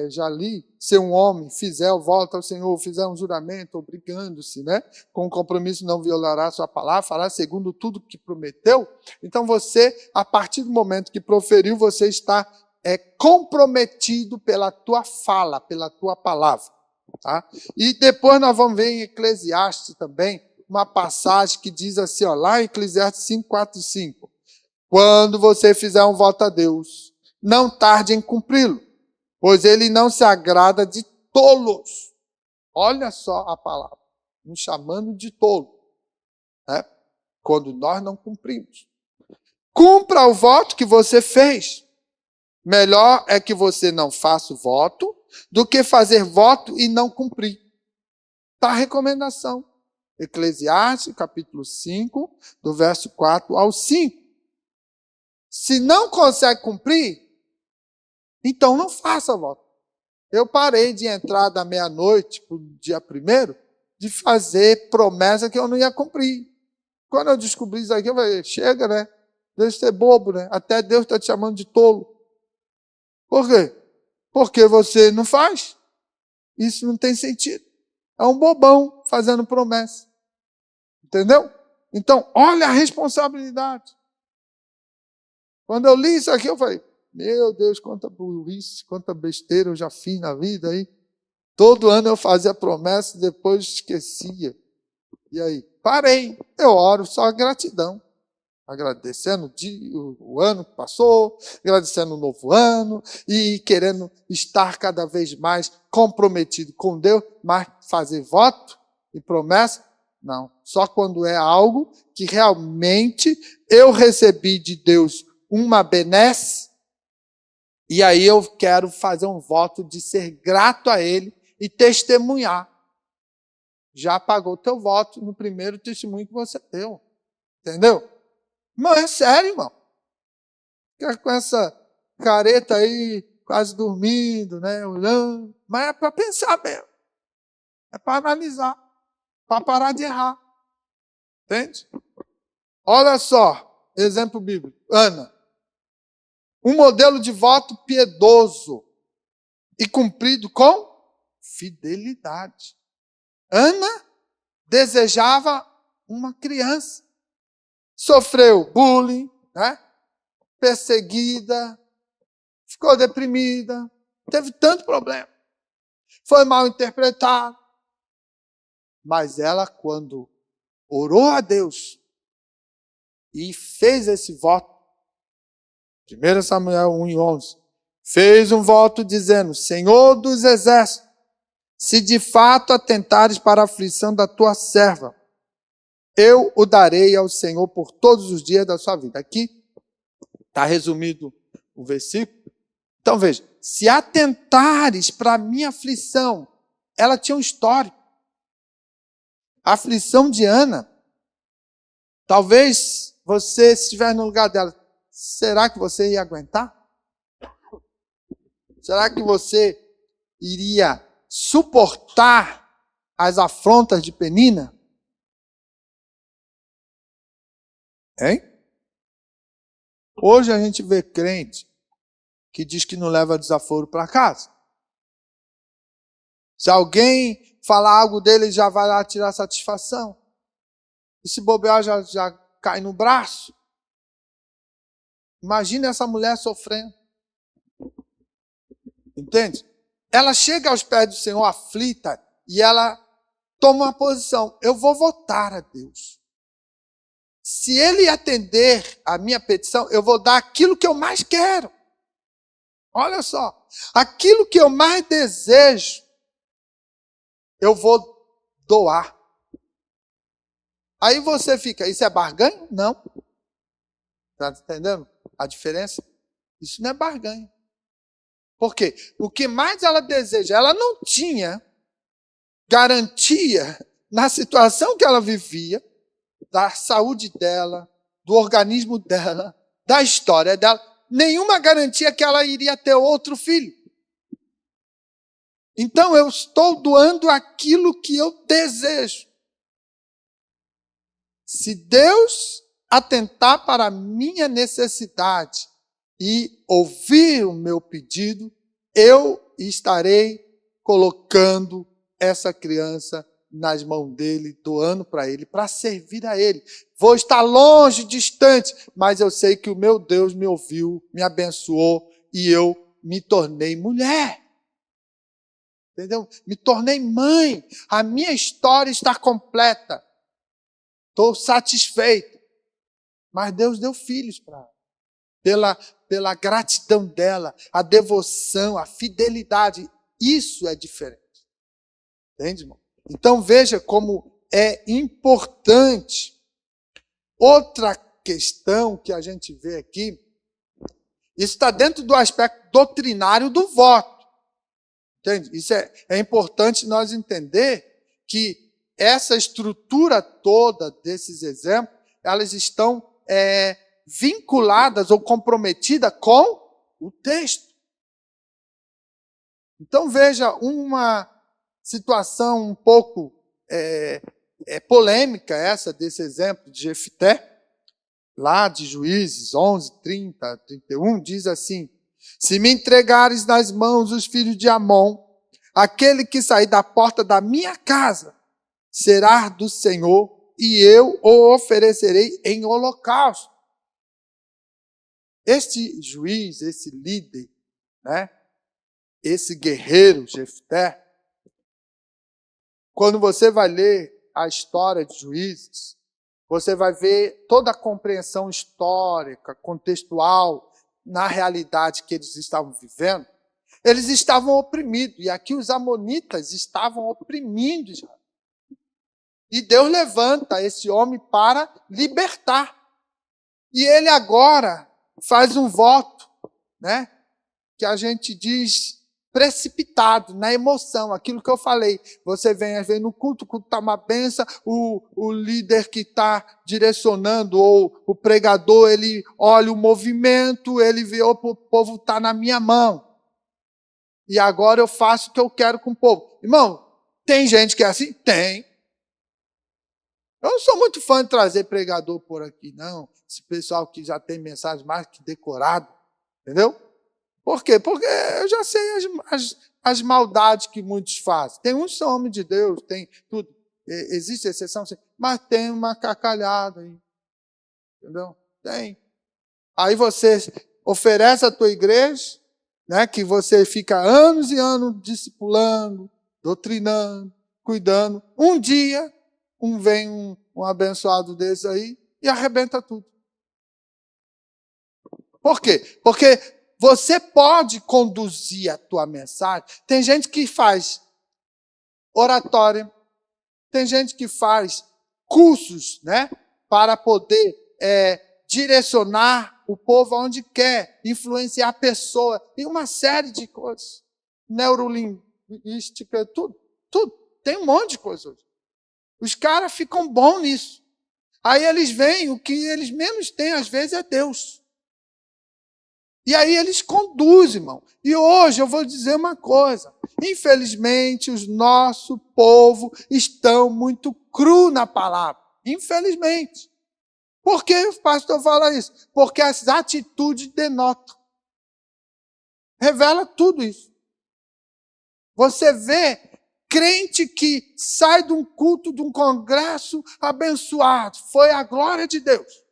já li, se um homem fizer o voto ao Senhor, fizer um juramento, obrigando-se, né, com o compromisso não violará a sua palavra, fará segundo tudo que prometeu. Então você, a partir do momento que proferiu, você está comprometido pela tua fala, pela tua palavra. Tá? E depois nós vamos ver em Eclesiastes também, uma passagem que diz assim, ó, lá em Eclesiastes 5, 4 e 5. Quando você fizer um voto a Deus, não tarde em cumpri-lo, pois ele não se agrada de tolos. Olha só a palavra, nos chamando de tolo, né? Quando nós não cumprimos. Cumpra o voto que você fez. Melhor é que você não faça o voto do que fazer voto e não cumprir. Está a recomendação. Eclesiastes, capítulo 5, do verso 4 ao 5. Se não consegue cumprir, então não faça voto. Eu parei de entrar da meia-noite para o dia 1º, de fazer promessa que eu não ia cumprir. Quando eu descobri isso aqui, eu falei, chega, né? Deixa de ser bobo, né? Até Deus está te chamando de tolo. Por quê? Porque você não faz. Isso não tem sentido. É um bobão fazendo promessa. Entendeu? Então, olha a responsabilidade. Quando eu li isso aqui, eu falei, meu Deus, quanta burrice, quanta besteira eu já fiz na vida aí. Todo ano eu fazia promessa e depois esquecia. E aí? Parei. Eu oro só gratidão. Agradecendo o ano que passou, agradecendo o novo ano e querendo estar cada vez mais comprometido com Deus, mas fazer voto e promessa, não. Só quando é algo que realmente eu recebi de Deus uma benesse, e aí eu quero fazer um voto de ser grato a Ele e testemunhar. Já pagou o teu voto no primeiro testemunho que você deu. Entendeu? Não, é sério, irmão. Fica com essa careta aí, quase dormindo, né? Olhando. Mas é para pensar mesmo. É para analisar. Para parar de errar. Entende? Olha só, exemplo bíblico. Ana. Um modelo de voto piedoso e cumprido com fidelidade. Ana desejava uma criança. Sofreu bullying, né? Perseguida, ficou deprimida, teve tanto problema. Foi mal interpretado. Mas ela, quando orou a Deus e fez esse voto, 1 Samuel 1:11, fez um voto dizendo, Senhor dos exércitos, se de fato atentares para a aflição da tua serva, eu o darei ao Senhor por todos os dias da sua vida. Aqui está resumido o versículo. Então veja, se atentares para a minha aflição, ela tinha um histórico. A aflição de Ana, talvez você, se estiver no lugar dela, será que você ia aguentar? Será que você iria suportar as afrontas de Penina? Hein? Hoje a gente vê crente que diz que não leva desaforo para casa. Se alguém falar algo dele, já vai lá tirar satisfação. E se bobear, já cai no braço. Imagina essa mulher sofrendo. Entende? Ela chega aos pés do Senhor aflita e ela toma uma posição. Eu vou votar a Deus. Se Ele atender a minha petição, eu vou dar aquilo que eu mais quero. Olha só. Aquilo que eu mais desejo, eu vou doar. Aí você fica, isso é barganha? Não. Está entendendo a diferença? Isso não é barganha. Por quê? O que mais ela deseja, ela não tinha garantia na situação que ela vivia, da saúde dela, do organismo dela, da história dela, nenhuma garantia que ela iria ter outro filho. Então eu estou doando aquilo que eu desejo. Se Deus atentar para a minha necessidade e ouvir o meu pedido, eu estarei colocando essa criança nas mãos dele, doando para ele, para servir a ele. Vou estar longe, distante, mas eu sei que o meu Deus me ouviu, me abençoou e eu me tornei mulher. Entendeu? Me tornei mãe. A minha história está completa. Estou satisfeito. Mas Deus deu filhos para ela. Pela gratidão dela, a devoção, a fidelidade. Isso é diferente. Entende, irmão? Então veja como é importante. Outra questão que a gente vê aqui, isso está dentro do aspecto doutrinário do voto. Entende? Isso é importante nós entender que essa estrutura toda desses exemplos, elas estão vinculadas ou comprometidas com o texto. Então veja uma situação um pouco polêmica essa desse exemplo de Jefté, lá de Juízes 11, 30, 31, diz assim: se me entregares nas mãos os filhos de Amon, aquele que sair da porta da minha casa será do Senhor, e eu o oferecerei em holocausto. Este juiz, esse líder, né, esse guerreiro Jefté, quando você vai ler a história de Juízes, você vai ver toda a compreensão histórica, contextual, na realidade que eles estavam vivendo. Eles estavam oprimidos, e aqui os amonitas estavam oprimindo Israel. E Deus levanta esse homem para libertar. E ele agora faz um voto, né, que a gente diz precipitado, na emoção, aquilo que eu falei. Você vem às vezes no culto, o culto está uma benção, o líder que está direcionando, ou o pregador, ele olha o movimento, ele vê, o povo está na minha mão. E agora eu faço o que eu quero com o povo. Irmão, tem gente que é assim? Tem. Eu não sou muito fã de trazer pregador por aqui, não. Esse pessoal que já tem mensagem mais que decorado, entendeu? Por quê? Porque eu já sei as maldades que muitos fazem. Tem uns que são homens de Deus, tem tudo. Existe exceção, mas tem uma cacalhada aí. Entendeu? Tem. Aí você oferece a tua igreja, né, que você fica anos e anos discipulando, doutrinando, cuidando. Um dia, vem um abençoado desse aí e arrebenta tudo. Por quê? Porque você pode conduzir a tua mensagem. Tem gente que faz oratória, tem gente que faz cursos, né, para poder direcionar o povo aonde quer, influenciar a pessoa, e uma série de coisas. Neurolinguística, tudo. Tem um monte de coisas hoje. Os caras ficam bons nisso. Aí eles veem, o que eles menos têm, às vezes, é Deus. E aí eles conduzem, irmão. E hoje eu vou dizer uma coisa. Infelizmente, o nosso povo estão muito cru na palavra. Infelizmente. Por que o pastor fala isso? Porque as atitudes denotam. Revela tudo isso. Você vê crente que sai de um culto, de um congresso abençoado. Foi a glória de Deus.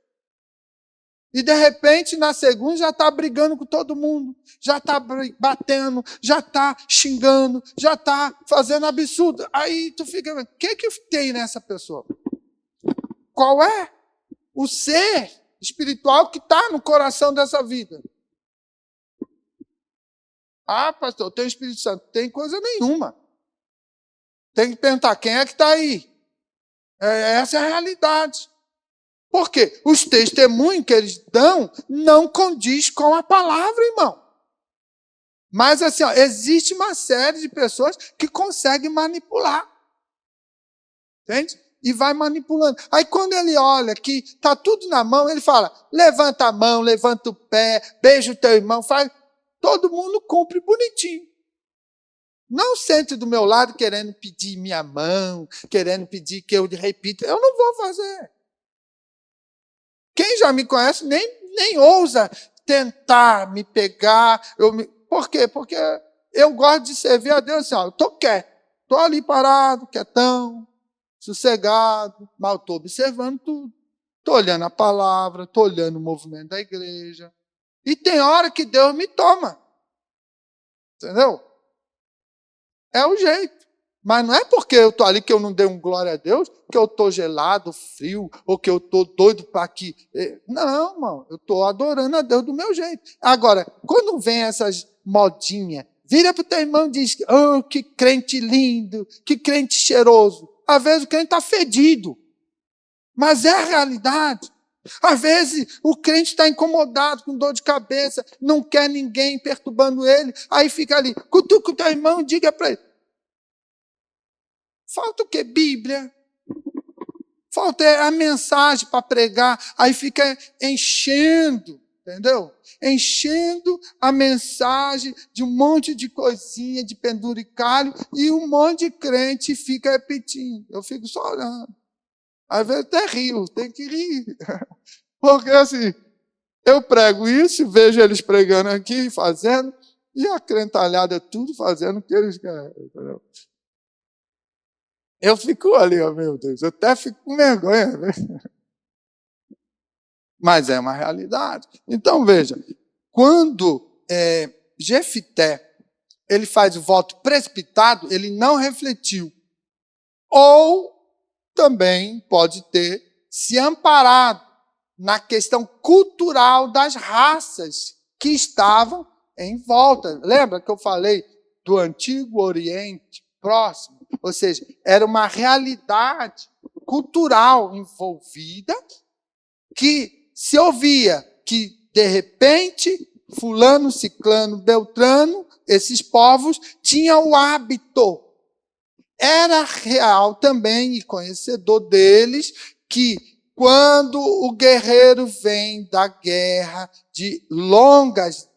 E de repente, na segunda, já está brigando com todo mundo, já está batendo, já está xingando, já está fazendo absurdo. Aí tu fica, o que tem nessa pessoa? Qual é o ser espiritual que está no coração dessa vida? Ah, pastor, tem Espírito Santo. Tem coisa nenhuma. Tem que perguntar, quem é que está aí? Essa é a realidade. Por quê? Os testemunhos que eles dão não condiz com a palavra, irmão. Mas assim, ó, existe uma série de pessoas que conseguem manipular. Entende? E vai manipulando. Aí quando ele olha que está tudo na mão, ele fala, levanta a mão, levanta o pé, beija o teu irmão, faz. Todo mundo cumpre bonitinho. Não sente do meu lado querendo pedir minha mão, querendo pedir que eu repita. Eu não vou fazer. Quem já me conhece nem ousa tentar me pegar. Por quê? Porque eu gosto de servir a Deus assim, ó, eu estou quieto, estou ali parado, quietão, sossegado, mas eu estou observando tudo. Estou olhando a palavra, estou olhando o movimento da igreja. E tem hora que Deus me toma. Entendeu? É o jeito. Mas não é porque eu estou ali que eu não dei um glória a Deus, que eu estou gelado, frio, ou que eu estou doido para que... Não, irmão, eu estou adorando a Deus do meu jeito. Agora, quando vem essas modinhas, vira para o teu irmão e diz, oh, que crente lindo, que crente cheiroso. Às vezes o crente está fedido, mas é a realidade. Às vezes o crente está incomodado, com dor de cabeça, não quer ninguém perturbando ele, aí fica ali, cutuca o teu irmão e diga para ele, falta o quê? Bíblia. Falta a mensagem para pregar. Aí fica enchendo, entendeu? Enchendo a mensagem de um monte de coisinha, de penduricalho, e um monte de crente fica repetindo. Eu fico só olhando. Às vezes até rio, tem que rir. Porque assim, eu prego isso, vejo eles pregando aqui, fazendo, e a crentalhada tudo fazendo o que eles querem, entendeu? Eu fico ali, ó, meu Deus, eu até fico com vergonha. Né? Mas é uma realidade. Então, veja, quando Jefté, ele faz o voto precipitado, ele não refletiu. Ou também pode ter se amparado na questão cultural das raças que estavam em volta. Lembra que eu falei do Antigo Oriente Próximo? Ou seja, era uma realidade cultural envolvida que se ouvia que, de repente, fulano, ciclano, beltrano, esses povos tinham o hábito. Era real também e conhecedor deles que quando o guerreiro vem da guerra de longas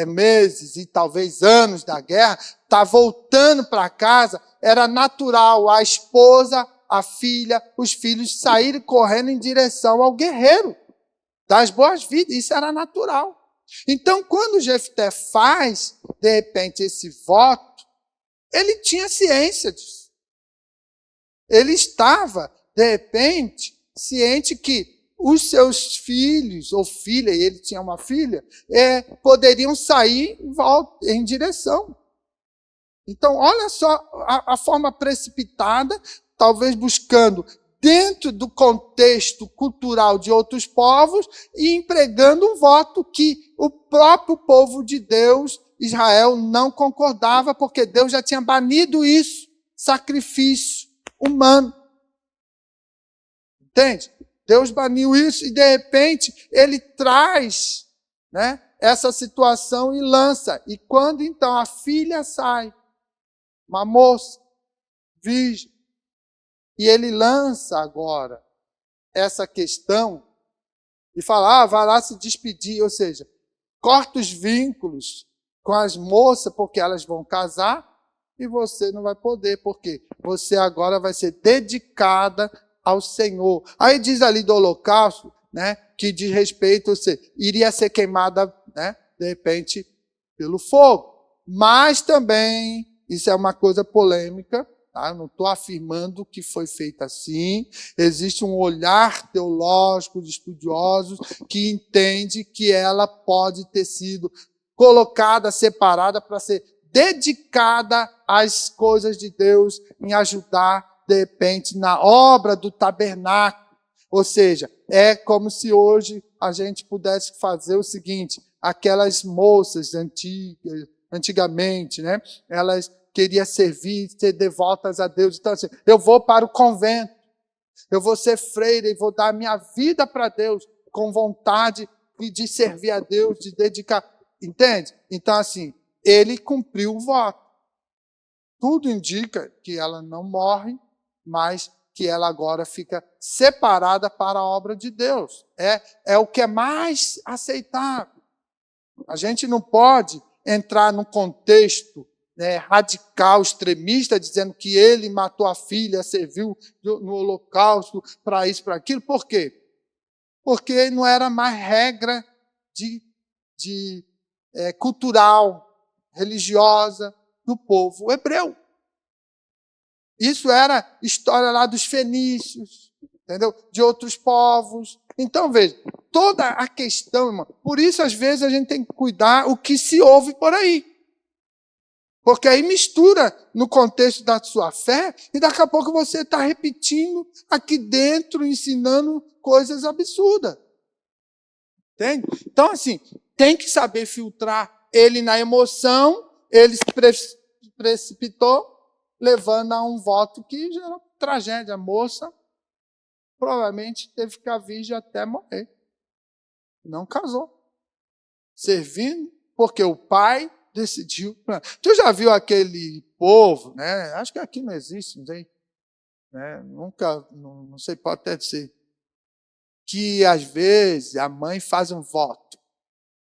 meses e talvez anos da guerra, está voltando para casa, era natural a esposa, a filha, os filhos saírem correndo em direção ao guerreiro das boas-vindas. Isso era natural. Então, quando Jefté faz, de repente, esse voto, ele tinha ciência disso. Ele estava, de repente, ciente que os seus filhos, ou filha, e ele tinha uma filha, poderiam sair em direção. Então, olha só a forma precipitada, talvez buscando dentro do contexto cultural de outros povos e empregando um voto que o próprio povo de Deus, Israel, não concordava, porque Deus já tinha banido isso, sacrifício humano. Entende? Deus baniu isso e, de repente, ele traz essa situação e lança. E quando, então, a filha sai, uma moça, virgem, e ele lança agora essa questão e fala, vai lá se despedir. Ou seja, corta os vínculos com as moças, porque elas vão casar, e você não vai poder, porque você agora vai ser dedicada ao Senhor. Aí diz ali do holocausto, né, que diz respeito, você iria ser queimada, né, de repente, pelo fogo. Mas também, isso é uma coisa polêmica, tá? Não estou afirmando que foi feito assim. Existe um olhar teológico de estudiosos que entende que ela pode ter sido colocada, separada para ser dedicada às coisas de Deus, em ajudar, de repente, na obra do tabernáculo. Ou seja, é como se hoje a gente pudesse fazer o seguinte: aquelas moças antigamente, né, elas queriam servir, ser devotas a Deus. Então, assim, eu vou para o convento, eu vou ser freira e vou dar a minha vida para Deus, com vontade de servir a Deus, de dedicar. Entende? Então, assim, ele cumpriu o voto. Tudo indica que ela não morre, mas que ela agora fica separada para a obra de Deus. É o que é mais aceitável. A gente não pode entrar num contexto, né, radical, extremista, dizendo que ele matou a filha, serviu no holocausto para isso, para aquilo. Por quê? Porque não era mais regra cultural, religiosa do povo hebreu. Isso era história lá dos fenícios, entendeu? De outros povos. Então, veja, toda a questão, irmão, por isso, às vezes, a gente tem que cuidar o que se ouve por aí. Porque aí mistura no contexto da sua fé e daqui a pouco você está repetindo aqui dentro, ensinando coisas absurdas. Entende? Então, assim, tem que saber filtrar ele na emoção, ele se precipitou, levando a um voto que gerou tragédia. A moça provavelmente teve que ficar virgem até morrer. Não casou. Servindo, porque o pai decidiu. Tu já viu aquele povo, né? Acho que aqui não existe, não sei. Né? Nunca, não sei, pode até ser. Que às vezes a mãe faz um voto.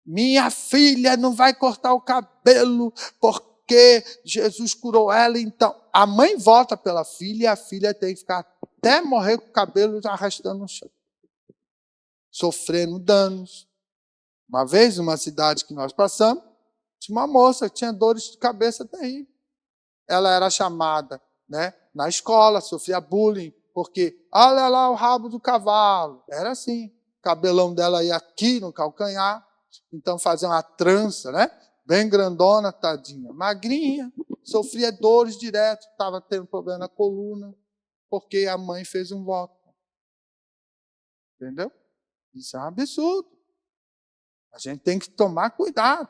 Minha filha não vai cortar o cabelo porque Jesus curou ela. Então, a mãe vota pela filha e a filha tem que ficar até morrer com o cabelo arrastando no chão, sofrendo danos. Uma vez, numa cidade que nós passamos, tinha uma moça que tinha dores de cabeça terríveis. Ela era chamada, né, na escola, sofria bullying, porque, olha lá o rabo do cavalo. Era assim, o cabelão dela ia aqui no calcanhar, então fazia uma trança, né, bem grandona, tadinha, magrinha, sofria dores direto, estava tendo problema na coluna, porque a mãe fez um voto. Entendeu? Isso é um absurdo. A gente tem que tomar cuidado.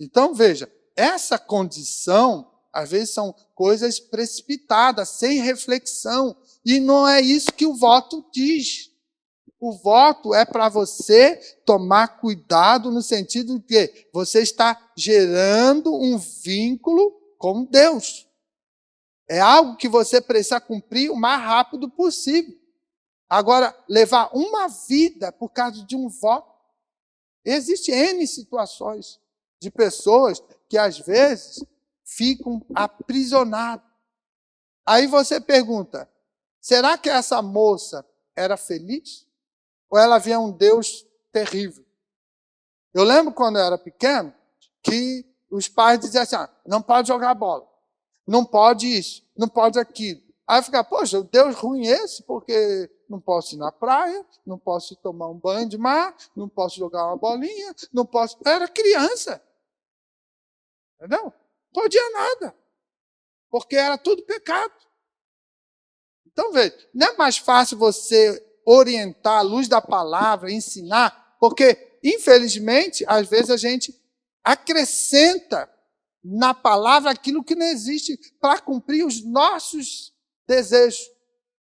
Então, veja, essa condição, às vezes, são coisas precipitadas, sem reflexão. E não é isso que o voto diz. O voto é para você tomar cuidado no sentido de que você está gerando um vínculo com Deus. É algo que você precisa cumprir o mais rápido possível. Agora, levar uma vida por causa de um voto, existem N situações de pessoas que, às vezes, ficam aprisionadas. Aí você pergunta, será que essa moça era feliz? Ou ela via um Deus terrível? Eu lembro, quando eu era pequeno, que os pais diziam assim, não pode jogar bola, não pode isso, não pode aquilo. Aí eu ficava, poxa, o Deus ruim esse, porque não posso ir na praia, não posso tomar um banho de mar, não posso jogar uma bolinha, não posso... Eu era criança. Entendeu? Não podia nada. Porque era tudo pecado. Então, veja, não é mais fácil você orientar à luz da palavra, ensinar, porque, infelizmente, às vezes a gente acrescenta na palavra aquilo que não existe para cumprir os nossos desejos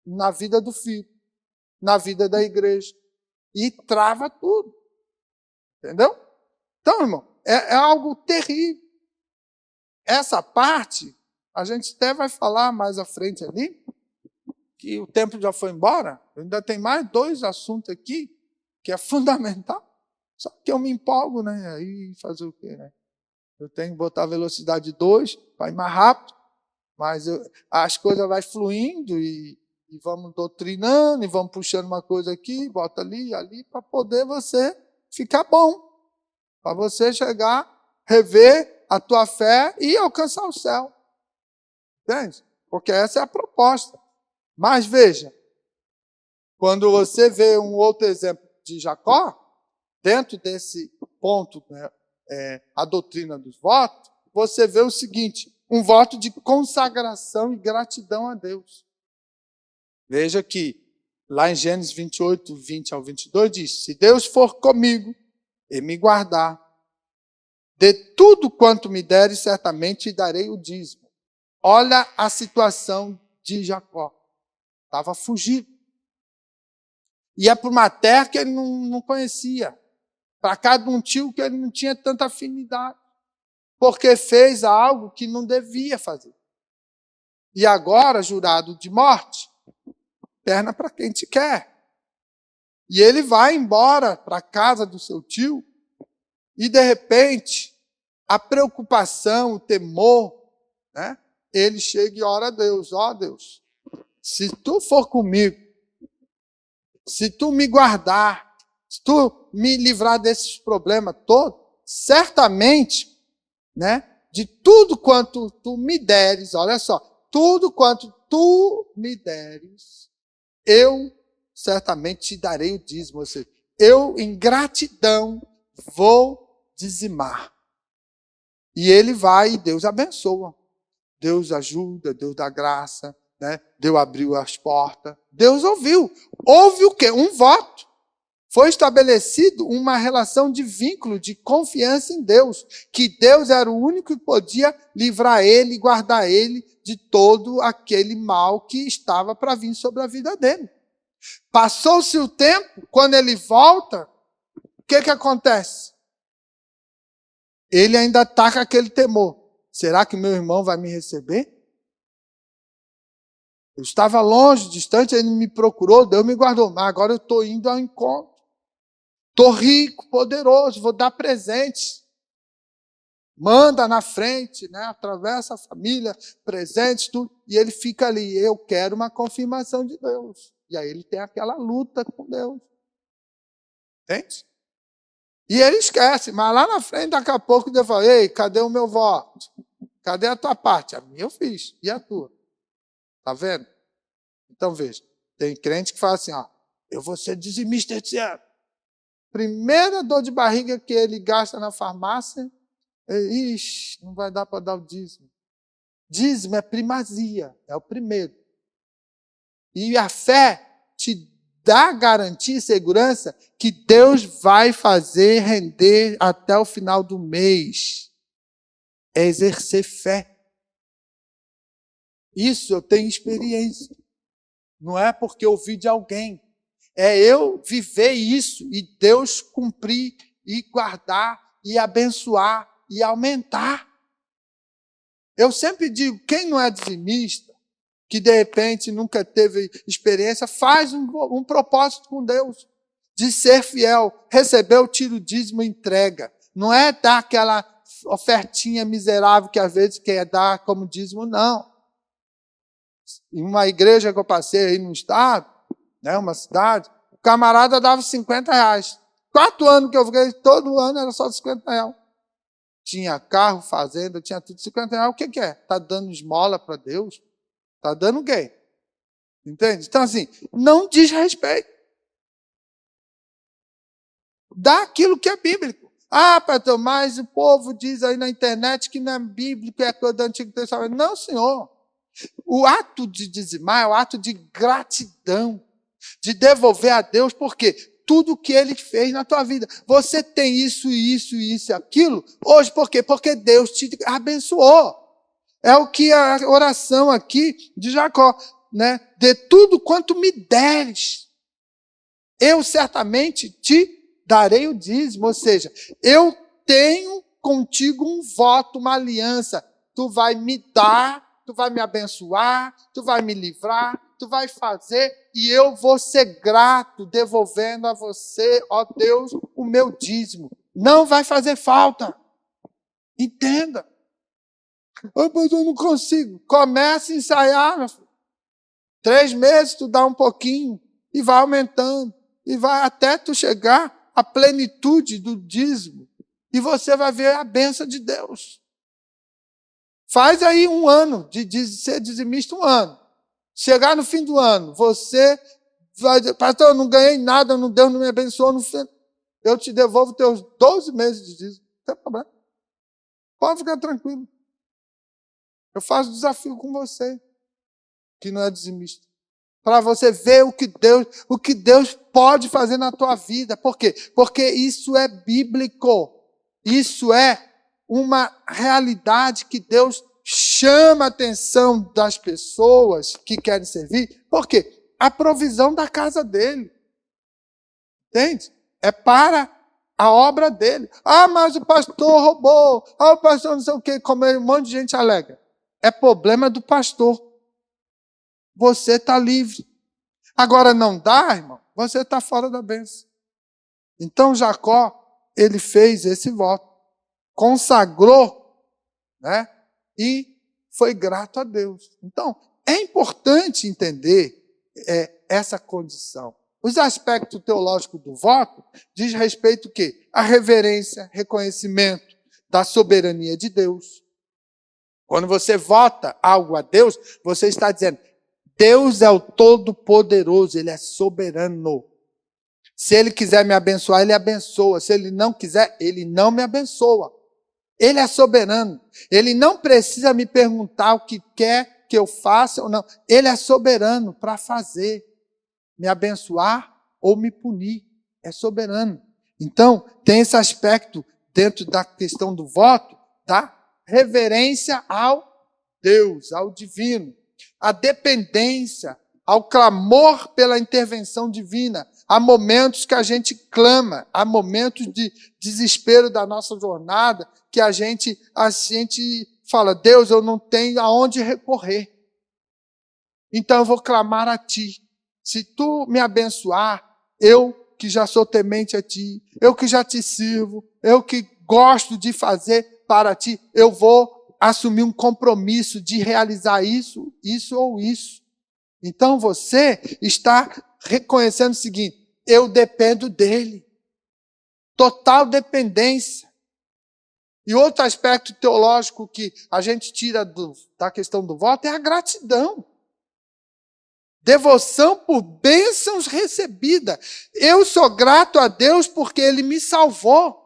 na vida do filho, na vida da igreja. E trava tudo. Entendeu? Então, irmão, é algo terrível. Essa parte, a gente até vai falar mais à frente ali, que o tempo já foi embora, ainda tem mais 2 assuntos aqui, que é fundamental. Só que eu me empolgo, né? Aí fazer o quê, né? Eu tenho que botar a velocidade 2 para ir mais rápido, mas as coisas vão fluindo e vamos doutrinando, e vamos puxando uma coisa aqui, bota ali, para poder você ficar bom. Para você chegar, rever a tua fé e alcançar o céu. Entende? Porque essa é a proposta. Mas veja, quando você vê um outro exemplo de Jacó, dentro desse ponto, né, a doutrina dos votos, você vê o seguinte, um voto de consagração e gratidão a Deus. Veja que, lá em Gênesis 28, 20 ao 22, diz, se Deus for comigo e me guardar, de tudo quanto me deres, certamente darei o dízimo. Olha a situação de Jacó. Estava fugido. Ia para uma terra que ele não conhecia. Para cada um tio que ele não tinha tanta afinidade. Porque fez algo que não devia fazer. E agora, jurado de morte, perna para quem te quer. E ele vai embora para a casa do seu tio e, de repente, a preocupação, o temor, né? Ele chega e ora a Deus. Ó Deus, se tu for comigo, se tu me guardar, se tu me livrar desses problemas todos, certamente, né, de tudo quanto tu me deres, olha só, tudo quanto tu me deres, eu certamente te darei o dízimo. Ou seja, eu, em gratidão, vou dizimar. E ele vai e Deus abençoa. Deus ajuda, Deus dá graça, né? Deus abriu as portas. Deus ouviu. Houve o quê? Um voto. Foi estabelecido uma relação de vínculo, de confiança em Deus, que Deus era o único que podia livrar ele e guardar ele de todo aquele mal que estava para vir sobre a vida dele. Passou-se o tempo, quando ele volta, o que acontece? Ele ainda está com aquele temor. Será que meu irmão vai me receber? Eu estava longe, distante, ele me procurou, Deus me guardou. Mas agora eu estou indo ao encontro. Estou rico, poderoso, vou dar presentes. Manda na frente, né? Atravessa a família, presentes, tudo. E ele fica ali, eu quero uma confirmação de Deus. E aí ele tem aquela luta com Deus. Entende? E ele esquece, mas lá na frente, daqui a pouco, Deus fala, ei, cadê o meu voto? Cadê a tua parte? A minha eu fiz, e a tua? Tá vendo? Então veja, tem crente que fala assim, ó, eu vou ser dizimista esse ano. Primeira dor de barriga que ele gasta na farmácia, ixi, não vai dar para dar o dízimo. Dízimo é primazia, é o primeiro. E a fé te dá garantia e segurança que Deus vai fazer render até o final do mês. É exercer fé. Isso eu tenho experiência. Não é porque eu ouvi de alguém. É eu viver isso e Deus cumprir e guardar e abençoar e aumentar. Eu sempre digo, quem não é dizimista, que de repente nunca teve experiência, faz um propósito com Deus de ser fiel, recebeu, tira o dízimo e entrega. Não é dar aquela ofertinha miserável que às vezes quer dar como dízimo, não. Em uma igreja que eu passei aí no estado, né, uma cidade, o camarada dava R$50. 4 anos que eu fiquei, todo ano era só R$50. Tinha carro, fazenda, tinha tudo R$50. O que é? Está dando esmola para Deus? Está dando o quê? Entende? Então, assim, não diz respeito. Dá aquilo que é bíblico. Ah, pastor, mas o povo diz aí na internet que não é bíblico, é coisa do Antigo Testamento. Não, senhor. O ato de dizimar é o ato de gratidão, de devolver a Deus, porque tudo que Ele fez na tua vida, você tem isso, isso, isso e aquilo, hoje por quê? Porque Deus te abençoou. É o que a oração aqui de Jacó, né? De tudo quanto me deres, eu certamente te darei o dízimo, ou seja, eu tenho contigo um voto, uma aliança, tu vai me dar, tu vai me abençoar, tu vai me livrar, tu vai fazer e eu vou ser grato, devolvendo a você, ó Deus, o meu dízimo. Não vai fazer falta. Entenda. Mas eu não consigo. Comece a ensaiar, meu filho. 3 meses, tu dá um pouquinho, e vai aumentando, e vai até tu chegar à plenitude do dízimo. E você vai ver a bênção de Deus. Faz aí 1 ano de ser dizimista, 1 ano. Chegar no fim do ano, você vai dizer, pastor, eu não ganhei nada, Deus não me abençoou. Eu te devolvo teus 12 meses de dízimo. Não tem problema. Pode ficar tranquilo. Eu faço desafio com você, que não é dizimista. Para você ver o que Deus pode fazer na tua vida. Por quê? Porque isso é bíblico. Isso é uma realidade que Deus chama a atenção das pessoas que querem servir. Por quê? A provisão da casa dele. Entende? É para a obra dele. Ah, mas o pastor roubou. Ah, o pastor não sei o quê. Como um monte de gente alega. É problema do pastor. Você está livre. Agora não dá, irmão, você está fora da bênção. Então Jacó, ele fez esse voto, consagrou, né? E foi grato a Deus. Então, é importante entender essa condição. Os aspectos teológicos do voto diz respeito ao quê? A reverência, reconhecimento da soberania de Deus. Quando você vota algo a Deus, você está dizendo, Deus é o Todo-Poderoso, Ele é soberano. Se Ele quiser me abençoar, Ele abençoa. Se Ele não quiser, Ele não me abençoa. Ele é soberano. Ele não precisa me perguntar o que quer que eu faça ou não. Ele é soberano para fazer, me abençoar ou me punir. É soberano. Então, tem esse aspecto dentro da questão do voto, da reverência ao Deus, ao divino. A dependência, ao clamor pela intervenção divina. Há momentos que a gente clama, há momentos de desespero da nossa jornada, que a gente fala, Deus, eu não tenho aonde recorrer. Então eu vou clamar a Ti. Se Tu me abençoar, eu que já sou temente a Ti, eu que já Te sirvo, eu que gosto de fazer para Ti, eu vou assumir um compromisso de realizar isso ou isso. Então você está reconhecendo o seguinte, eu dependo dele. Total dependência. E outro aspecto teológico que a gente tira da questão do voto é a gratidão. Devoção por bênçãos recebidas. Eu sou grato a Deus porque Ele me salvou.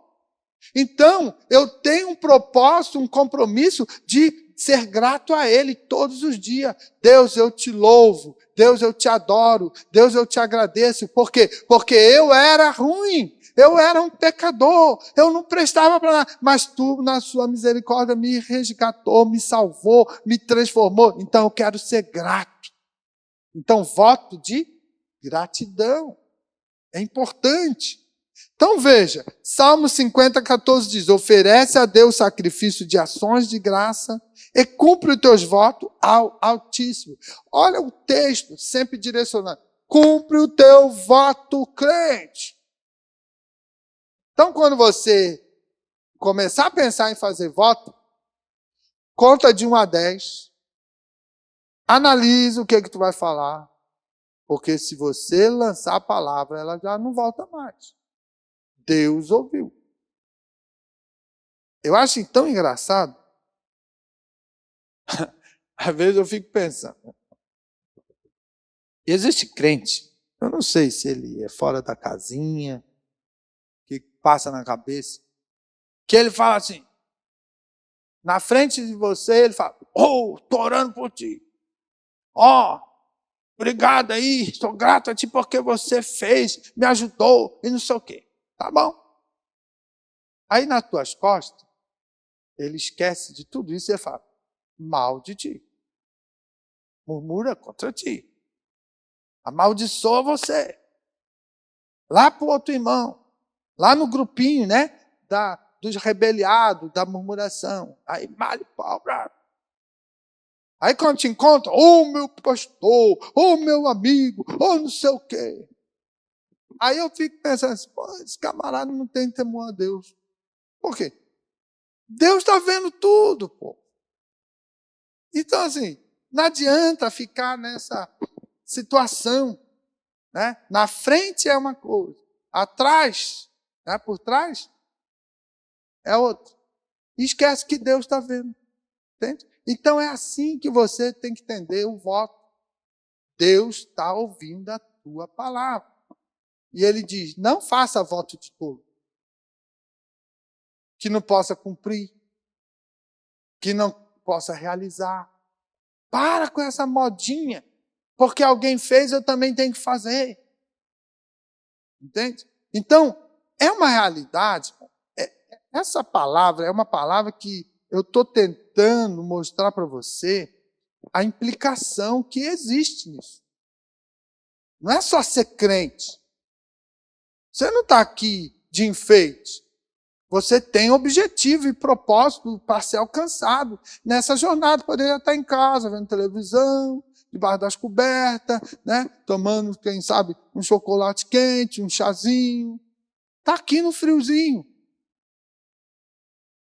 Então, eu tenho um propósito, um compromisso de ser grato a Ele todos os dias. Deus, eu te louvo. Deus, eu te adoro. Deus, eu te agradeço. Por quê? Porque eu era ruim. Eu era um pecador. Eu não prestava para nada. Mas Tu, na sua misericórdia, me resgatou, me salvou, me transformou. Então, eu quero ser grato. Então, voto de gratidão. É importante. Então veja, Salmo 50, 14 diz, oferece a Deus sacrifício de ações de graça e cumpre os teus votos ao Altíssimo. Olha o texto, sempre direcionado. Cumpre o teu voto, crente. Então quando você começar a pensar em fazer voto, conta de 1 a 10, analise o que tu vai falar, porque se você lançar a palavra, ela já não volta mais. Deus ouviu. Eu acho tão engraçado. Às vezes eu fico pensando. Existe crente, eu não sei se ele é fora da casinha, que passa na cabeça, que ele fala assim, na frente de você, ele fala, tô orando por ti. Obrigado aí, estou grato a ti porque você fez, me ajudou e não sei o quê. Tá bom. Aí nas tuas costas, ele esquece de tudo isso e fala, mal de ti. Murmura contra ti. Amaldiçoa você. Lá para o outro irmão. Lá no grupinho, né? Dos rebeliados, da murmuração. Aí, mal e pau. Aí quando te encontra, ô meu pastor, ô meu amigo, ô não sei o quê. Aí eu fico pensando assim, pô, esse camarada não tem temor a Deus. Por quê? Deus está vendo tudo, pô. Então, assim, não adianta ficar nessa situação, né? Na frente é uma coisa, atrás, né? Por trás, é outra. E esquece que Deus está vendo. Entende? Então é assim que você tem que entender o voto. Deus está ouvindo a tua palavra. E ele diz, não faça voto de tolo, que não possa cumprir, que não possa realizar. Para com essa modinha, porque alguém fez, eu também tenho que fazer. Entende? Então, é uma realidade. Essa palavra é uma palavra que eu estou tentando mostrar para você a implicação que existe nisso. Não é só ser crente. Você não está aqui de enfeite. Você tem objetivo e propósito para ser alcançado nessa jornada. Poderia estar em casa, vendo televisão, debaixo das cobertas, né? Tomando, quem sabe, um chocolate quente, um chazinho. Está aqui no friozinho.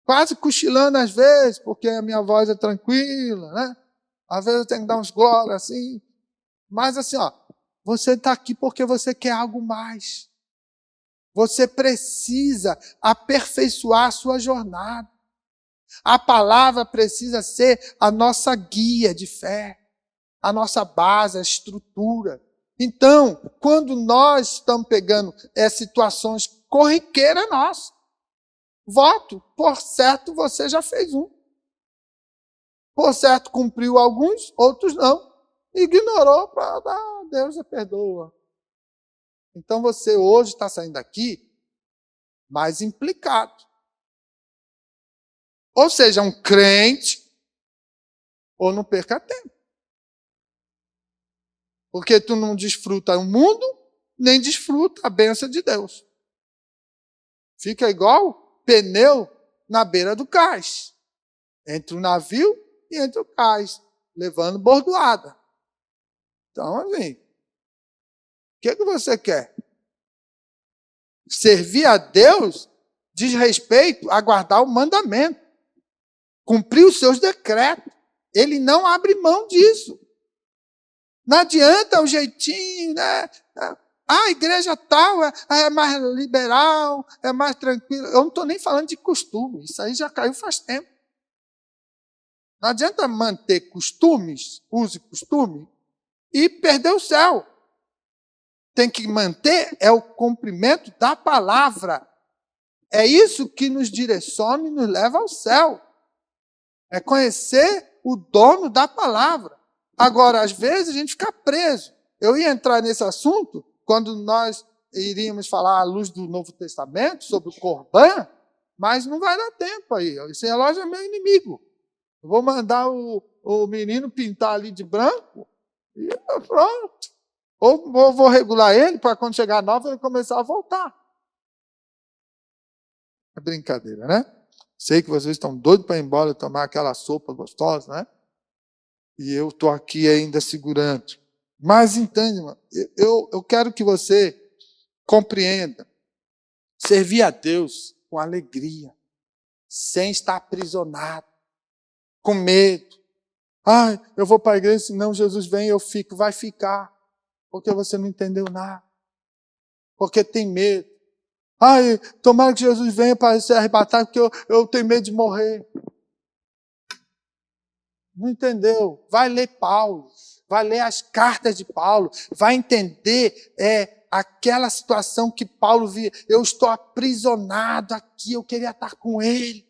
Quase cochilando às vezes, porque a minha voz é tranquila, né? Às vezes eu tenho que dar uns glórias assim. Mas assim, ó, você está aqui porque você quer algo mais. Você precisa aperfeiçoar a sua jornada. A palavra precisa ser a nossa guia de fé, a nossa base, a estrutura. Então, quando nós estamos pegando situações corriqueiras nossas, voto, por certo você já fez um. Por certo cumpriu alguns, outros não. Ignorou para dar, Deus perdoa. Então você hoje está saindo daqui mais implicado. Ou seja, um crente, ou não perca tempo. Porque tu não desfruta o mundo, nem desfruta a bênção de Deus. Fica igual pneu na beira do cais. Entre o navio e entre o cais, levando bordoada. Então, assim, o que você quer? Servir a Deus diz respeito a guardar o mandamento, cumprir os seus decretos. Ele não abre mão disso. Não adianta o jeitinho, né? A igreja tal é mais liberal, é mais tranquila. Eu não estou nem falando de costume, isso aí já caiu faz tempo. Não adianta manter costumes, use costume, e perder o céu. Tem que manter o cumprimento da palavra. É isso que nos direciona e nos leva ao céu. É conhecer o dono da palavra. Agora, às vezes, a gente fica preso. Eu ia entrar nesse assunto quando nós iríamos falar à luz do Novo Testamento sobre o Corban, mas não vai dar tempo aí. Esse relógio é meu inimigo. Eu vou mandar o menino pintar ali de branco e pronto. Ou vou regular ele para quando chegar a nova ele começar a voltar. É brincadeira, né? Sei que vocês estão doidos para ir embora tomar aquela sopa gostosa, né? E eu estou aqui ainda segurando. Mas entende, irmão, eu quero que você compreenda. Servir a Deus com alegria, sem estar aprisionado, com medo. Ai, eu vou para a igreja, senão Jesus vem e eu fico. Vai ficar, porque você não entendeu nada. Porque tem medo. Ai, tomara que Jesus venha para se arrebatar, porque eu tenho medo de morrer. Não entendeu? Vai ler Paulo, vai ler as cartas de Paulo, vai entender aquela situação que Paulo via. Eu estou aprisionado aqui, eu queria estar com ele.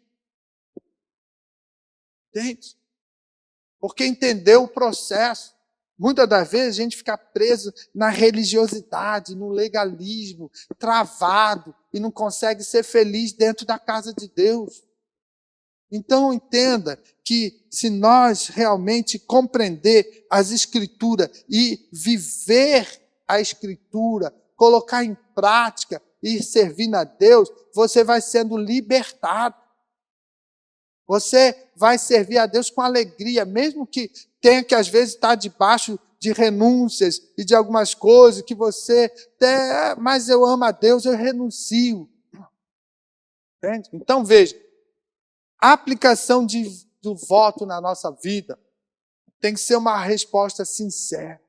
Entende? Porque entendeu o processo. Muitas das vezes a gente fica preso na religiosidade, no legalismo, travado, e não consegue ser feliz dentro da casa de Deus. Então entenda que se nós realmente compreender as Escrituras e viver a Escritura, colocar em prática e servir a Deus, você vai sendo libertado. Você vai servir a Deus com alegria, mesmo que tenha que às vezes estar debaixo de renúncias e de algumas coisas que você até, mas eu amo a Deus, eu renuncio. Entende? Então veja, a aplicação do voto na nossa vida tem que ser uma resposta sincera.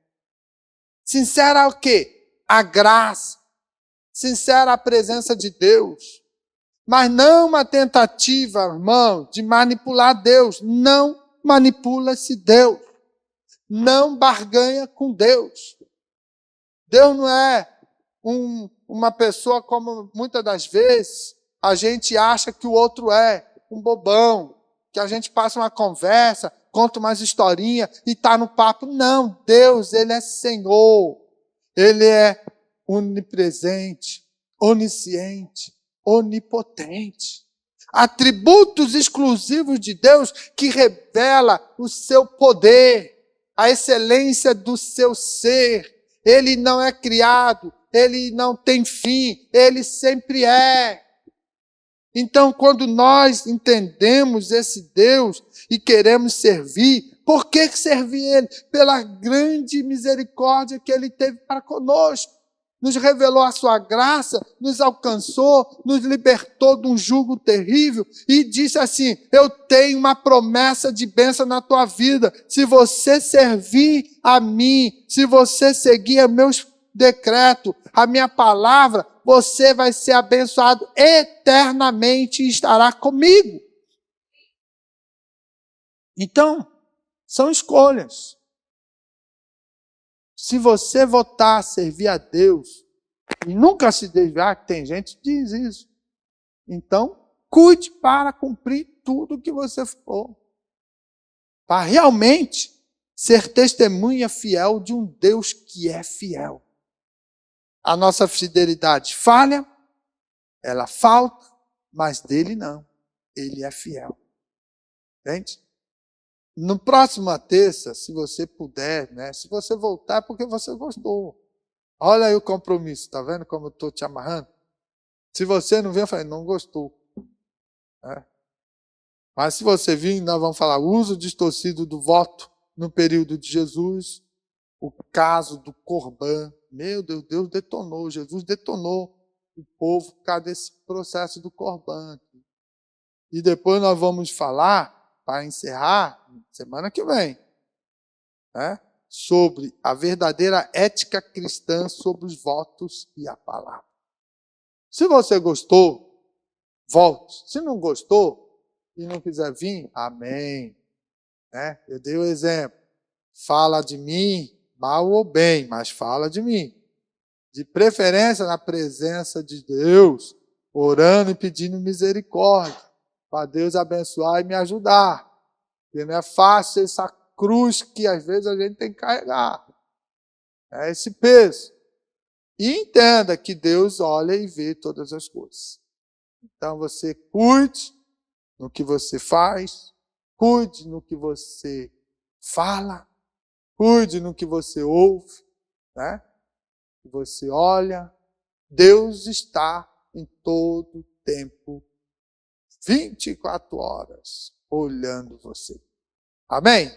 Sincera ao quê? A graça. Sincera à presença de Deus. Mas não uma tentativa, irmão, de manipular Deus. Não manipula-se Deus. Não barganha com Deus. Deus não é uma pessoa como muitas das vezes a gente acha que o outro é um bobão, que a gente passa uma conversa, conta umas historinhas e está no papo. Não, Deus, Ele é Senhor. Ele é onipresente, onisciente, onipotente. Atributos exclusivos de Deus que revela o seu poder, a excelência do seu ser. Ele não é criado, ele não tem fim, ele sempre é. Então, quando nós entendemos esse Deus e queremos servir, por que servir Ele? Pela grande misericórdia que Ele teve para conosco. Nos revelou a sua graça, nos alcançou, nos libertou de um jugo terrível e disse assim, eu tenho uma promessa de bênção na tua vida. Se você servir a mim, se você seguir a meus decretos, a minha palavra, você vai ser abençoado eternamente e estará comigo. Então, são escolhas. Se você votar servir a Deus e nunca se desviar, que tem gente que diz isso, então cuide para cumprir tudo que você for. Para realmente ser testemunha fiel de um Deus que é fiel. A nossa fidelidade falha, ela falta, mas dele não. Ele é fiel. Entende? No próximo terça, se você puder, né? Se você voltar, é porque você gostou. Olha aí o compromisso, tá vendo como eu estou te amarrando? Se você não vir, eu falei, não gostou. Mas se você vir, nós vamos falar uso distorcido do voto no período de Jesus, o caso do Corban. Meu Deus, Deus detonou, Jesus detonou o povo por causa desse processo do Corban. E depois nós vamos falar, para encerrar, semana que vem, sobre a verdadeira ética cristã sobre os votos e a palavra. Se você gostou, volte. Se não gostou e não quiser vir, amém. Eu dei o exemplo. Fala de mim, mal ou bem, mas fala de mim. De preferência na presença de Deus, orando e pedindo misericórdia, para Deus abençoar e me ajudar. Porque não é fácil essa cruz que às vezes a gente tem que carregar. É esse peso. E entenda que Deus olha e vê todas as coisas. Então você cuide no que você faz, cuide no que você fala, cuide no que você ouve, que você olha. Deus está em todo tempo, 24 horas, olhando você. Amém?